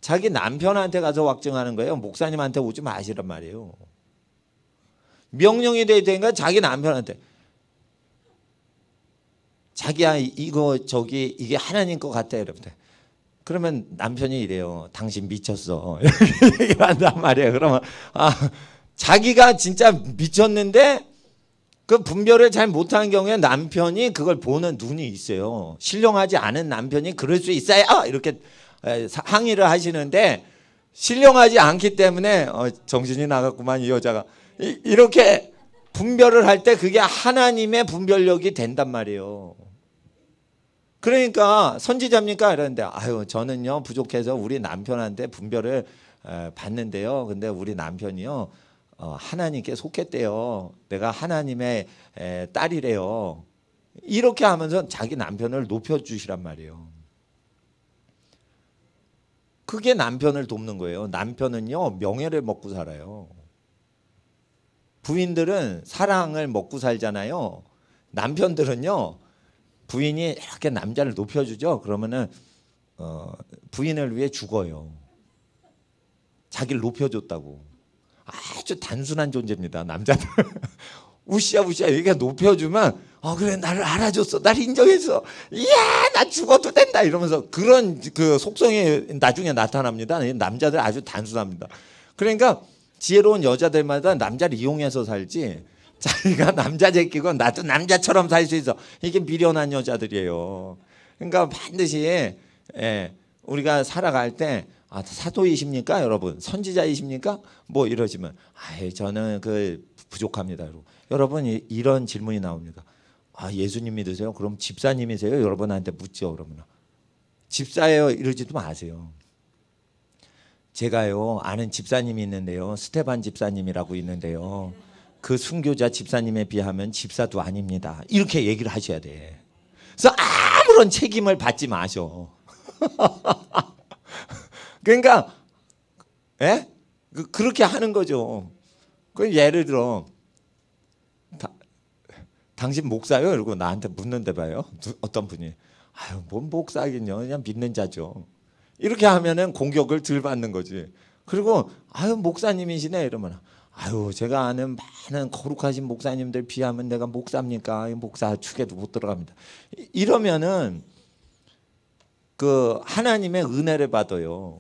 자기 남편한테 가서 확증하는 거예요. 목사님한테 오지 마시란 말이에요. 명령이 돼 있으니까 자기 남편한테 자기야 이거 이게 하나님 것 같아 이러면 그러면 남편이 이래요. 당신 미쳤어. 이렇게 얘기를 한단 말이에요. 그러면 자기가 진짜 미쳤는데 그 분별을 잘 못하는 경우에 남편이 그걸 보는 눈이 있어요. 신령하지 않은 남편이 그럴 수 있어요. 이렇게 항의를 하시는데 신령하지 않기 때문에 정신이 나갔구만 이 여자가 이렇게 분별을 할 때 그게 하나님의 분별력이 된단 말이에요. 그러니까 선지자입니까? 이러는데 저는요 부족해서 우리 남편한테 분별을 받는데요. 근데 우리 남편이요 하나님께 속했대요. 내가 하나님의 딸이래요. 이렇게 하면서 자기 남편을 높여주시란 말이에요. 그게 남편을 돕는 거예요. 남편은요 명예를 먹고 살아요. 부인들은 사랑을 먹고 살잖아요. 남편들은요 부인이 이렇게 남자를 높여주죠. 그러면은 부인을 위해 죽어요. 자기를 높여줬다고. 아주 단순한 존재입니다. 남자들. 우시야 이렇게 높여주면 그래 나를 알아줬어. 나를 인정했어. 이야 나 죽어도 된다 이러면서 그런 그 속성이 나중에 나타납니다. 남자들 아주 단순합니다. 그러니까 지혜로운 여자들마다 남자를 이용해서 살지 자기가 남자 제끼고 나도 남자처럼 살 수 있어. 이게 미련한 여자들이에요. 그러니까 반드시 우리가 살아갈 때 사도이십니까 여러분? 선지자이십니까? 뭐 이러시면 저는 부족합니다. 여러분 이런 질문이 나옵니다. 예수님 믿으세요? 그럼 집사님이세요? 여러분한테 묻죠. 그러면 집사예요 이러지도 마세요. 제가요 아는 집사님이 있는데요. 스테반 집사님이라고 있는데요. 그 순교자 집사님에 비하면 집사도 아닙니다. 이렇게 얘기를 하셔야 돼. 그래서 아무런 책임을 받지 마셔. 그러니까 그렇게 하는 거죠. 예를 들어 당신 목사요? 이러고 나한테 묻는데 봐요. 어떤 분이 뭔 목사긴요. 그냥 믿는 자죠. 이렇게 하면은 공격을 덜 받는 거지. 그리고 목사님이시네 이러면 제가 아는 많은 거룩하신 목사님들 비하면 내가 목사입니까? 목사 축에도 못 들어갑니다. 이러면은 그 하나님의 은혜를 받아요.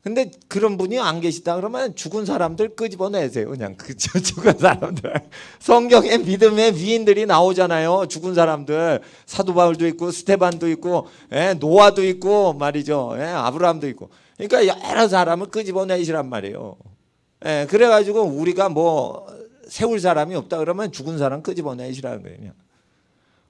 근데 그런 분이 안 계시다 그러면 죽은 사람들 끄집어내세요. 그냥 죽은 사람들. 성경에 믿음의 위인들이 나오잖아요. 죽은 사람들. 사도 바울도 있고 스테반도 있고 노아도 있고 말이죠. 아브라함도 있고. 그러니까 여러 사람을 끄집어내시란 말이에요. 그래가지고 우리가 뭐 세울 사람이 없다 그러면 죽은 사람 끄집어내시라는 거예요. 그냥.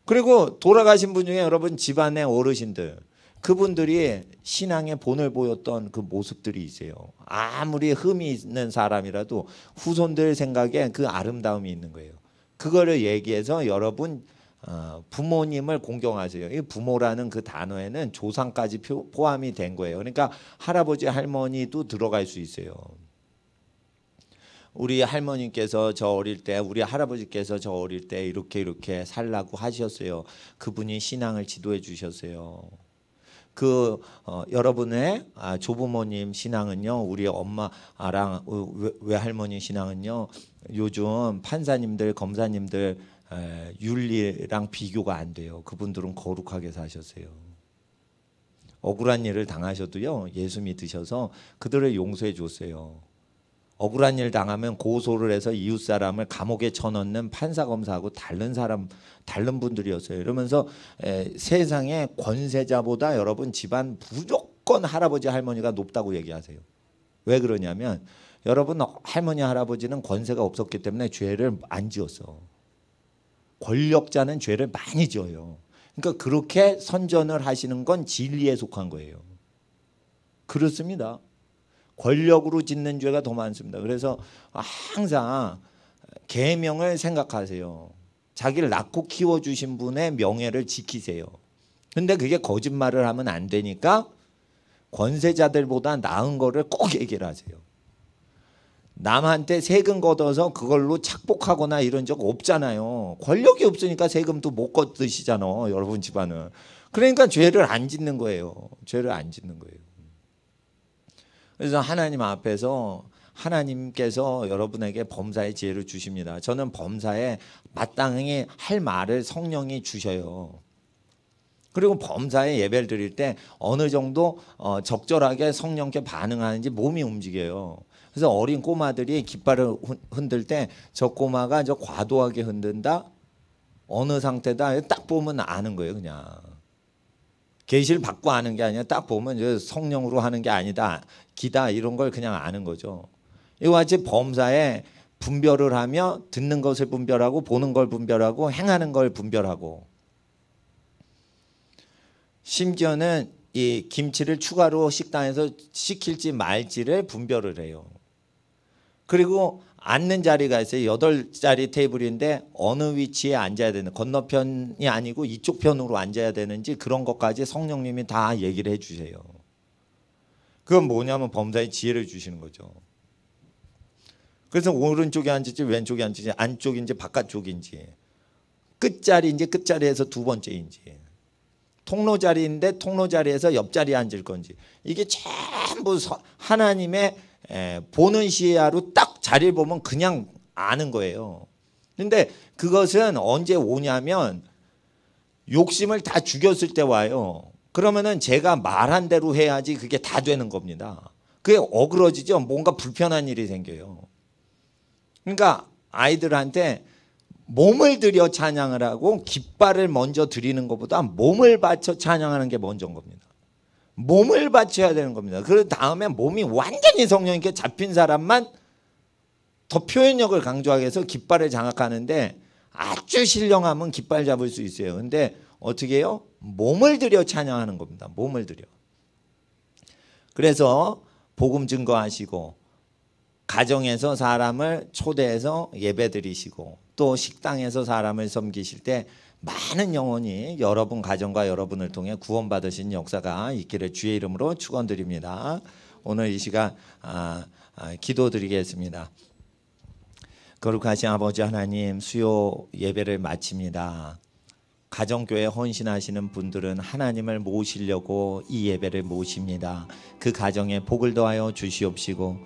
그리고 돌아가신 분 중에 여러분 집안의 어르신들 그분들이 신앙의 본을 보였던 그 모습들이 있어요. 아무리 흠이 있는 사람이라도 후손들 생각에 그 아름다움이 있는 거예요. 그거를 얘기해서 여러분 부모님을 공경하세요. 이 부모라는 그 단어에는 조상까지 포함이 된 거예요. 그러니까 할아버지 할머니도 들어갈 수 있어요. 우리 할머니께서 저 어릴 때, 우리 할아버지께서 저 어릴 때 이렇게 살라고 하셨어요. 그분이 신앙을 지도해 주셨어요. 여러분의 조부모님 신앙은요, 우리 엄마랑 외할머니 신앙은요, 요즘 판사님들, 검사님들 윤리랑 비교가 안 돼요. 그분들은 거룩하게 사셨어요. 억울한 일을 당하셔도요, 예수 믿으셔서 그들을 용서해 줬어요. 억울한 일 당하면 고소를 해서 이웃 사람을 감옥에 쳐넣는 판사 검사하고 다른 분들이었어요. 이러면서 세상의 권세자보다 여러분 집안 무조건 할아버지 할머니가 높다고 얘기하세요. 왜 그러냐면 여러분 할머니 할아버지는 권세가 없었기 때문에 죄를 안 지었어. 권력자는 죄를 많이 지어요. 그러니까 그렇게 선전을 하시는 건 진리에 속한 거예요. 그렇습니다. 권력으로 짓는 죄가 더 많습니다. 그래서 항상 계명을 생각하세요. 자기를 낳고 키워주신 분의 명예를 지키세요. 근데 그게 거짓말을 하면 안 되니까 권세자들보다 나은 거를 꼭 얘기를 하세요. 남한테 세금 걷어서 그걸로 착복하거나 이런 적 없잖아요. 권력이 없으니까 세금도 못 걷으시잖아, 여러분 집안은. 그러니까 죄를 안 짓는 거예요. 죄를 안 짓는 거예요. 그래서 하나님 앞에서 하나님께서 여러분에게 범사의 지혜를 주십니다. 저는 범사에 마땅히 할 말을 성령이 주셔요. 그리고 범사에 예배를 드릴 때 어느 정도 적절하게 성령께 반응하는지 몸이 움직여요. 그래서 어린 꼬마들이 깃발을 흔들 때 저 꼬마가 저 과도하게 흔든다? 어느 상태다? 딱 보면 아는 거예요, 그냥. 계시를 받고 아는 게 아니라 딱 보면 성령으로 하는 게 아니다, 기다, 이런 걸 그냥 아는 거죠. 이와 같이 범사에 분별을 하며 듣는 것을 분별하고 보는 걸 분별하고 행하는 걸 분별하고, 심지어는 이 김치를 추가로 식당에서 시킬지 말지를 분별을 해요. 그리고 앉는 자리가 있어요. 8자리 테이블인데 어느 위치에 앉아야 되는, 건너편이 아니고 이쪽 편으로 앉아야 되는지 그런 것까지 성령님이 다 얘기를 해 주세요. 그건 뭐냐면 범사의 지혜를 주시는 거죠. 그래서 오른쪽에 앉을지 왼쪽에 앉을지, 안쪽인지 바깥쪽인지, 끝자리인지 끝자리에서 두 번째인지, 통로자리인데 통로자리에서 옆자리에 앉을 건지, 이게 전부 하나님의 보는 시야로 딱 자리를 보면 그냥 아는 거예요. 근데 그것은 언제 오냐면 욕심을 다 죽였을 때 와요. 그러면은 제가 말한 대로 해야지 그게 다 되는 겁니다. 그게 어그러지죠. 뭔가 불편한 일이 생겨요. 그러니까 아이들한테 몸을 들여 찬양을 하고 깃발을 먼저 드리는 것보다 몸을 바쳐 찬양하는 게 먼저인 겁니다. 몸을 바쳐야 되는 겁니다. 그 다음에 몸이 완전히 성령님께 잡힌 사람만 더 표현력을 강조하기 위해서 깃발을 장악하는데, 아주 신령하면 깃발 잡을 수 있어요. 근데 어떻게 해요? 몸을 들여 찬양하는 겁니다. 몸을 들여. 그래서 복음 증거하시고, 가정에서 사람을 초대해서 예배 드리시고, 또 식당에서 사람을 섬기실 때 많은 영혼이 여러분 가정과 여러분을 통해 구원받으신 역사가 있기를 주의 이름으로 축원드립니다. 오늘 이 시간 기도드리겠습니다. 거룩하신 아버지 하나님, 수요 예배를 마칩니다. 가정교회 헌신하시는 분들은 하나님을 모시려고 이 예배를 모십니다. 그 가정에 복을 더하여 주시옵시고,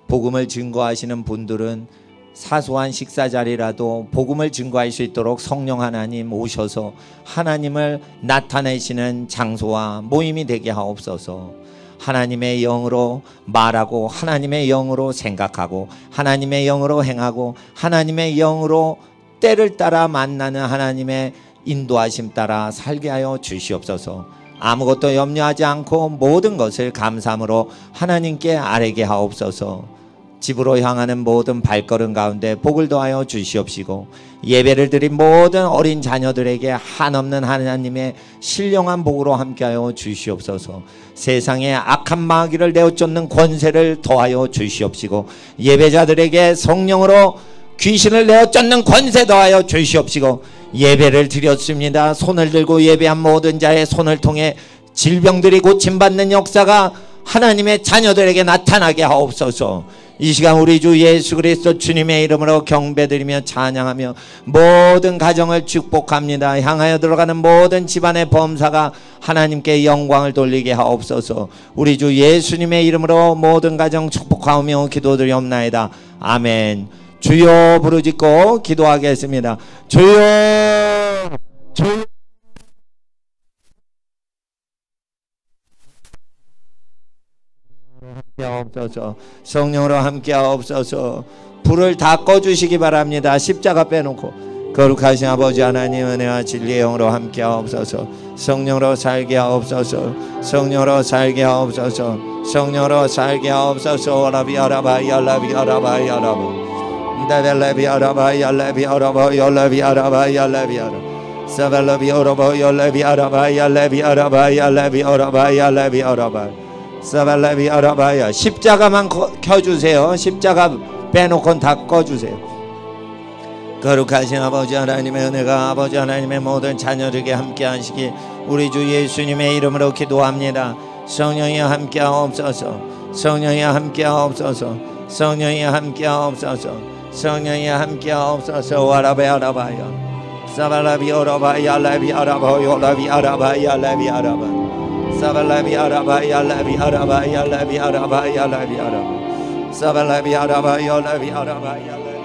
복음을 증거하시는 분들은 사소한 식사 자리라도 복음을 증거할 수 있도록 성령 하나님 오셔서 하나님을 나타내시는 장소와 모임이 되게 하옵소서. 하나님의 영으로 말하고, 하나님의 영으로 생각하고, 하나님의 영으로 행하고, 하나님의 영으로 때를 따라 만나는 하나님의 인도하심 따라 살게 하여 주시옵소서. 아무것도 염려하지 않고 모든 것을 감사함으로 하나님께 아뢰게 하옵소서. 집으로 향하는 모든 발걸음 가운데 복을 더하여 주시옵시고 예배를 드린 모든 어린 자녀들에게 한없는 하나님의 신령한 복으로 함께하여 주시옵소서. 세상에 악한 마귀를 내어쫓는 권세를 더하여 주시옵시고 예배자들에게 성령으로 귀신을 내어쫓는 권세 더하여 주시옵시고 예배를 드렸습니다. 손을 들고 예배한 모든 자의 손을 통해 질병들이 고침받는 역사가 하나님의 자녀들에게 나타나게 하옵소서. 이 시간 우리 주 예수 그리스도 주님의 이름으로 경배드리며 찬양하며 모든 가정을 축복합니다. 향하여 들어가는 모든 집안의 범사가 하나님께 영광을 돌리게 하옵소서. 우리 주 예수님의 이름으로 모든 가정 축복하며 기도드리옵나이다. 아멘. 주여 부르짖고 기도하겠습니다. 주여, 주여. 없어서 성령으로 함께 하옵소서. 불을 다 꺼주시기 바랍니다. 십자가 빼놓고 거룩하신 아버지 하나님 은혜와 진리의 영으로 함께 하옵소서. 성령으로 살게 하옵소서. 성령으로 살게 하옵소서. 성령으로 살게 하옵소서. 라비아라바 야라비아라바 야라바 다벨라비아라바 야라비아라바 야라비아라바 야라비아라 사발라비아라바 야라비아라바 야라비아라바 야라비아라바 야라비아라바 사발라비 아라바야. 십자가만 켜주세요. 십자가 빼놓고 다 꺼주세요. 거룩하신 아버지 하나님의 은혜가 아버지 하나님의 모든 자녀들에게 함께 하시기 우리 주 예수님의 이름으로 기도합니다. 성령이 함께 하옵소서. 성령이 함께 하옵소서. 성령이 함께 하옵소서. 성령이 함께 하옵소서. 와라베 아라바야 사발라비 아라바야 라비 아라바요 라비 아라바야 라비 아라바 사발라비 아라바야 라비 아라바야 라비 아라바야 라비 아라바 사발라비 아라바야 라비 아라바야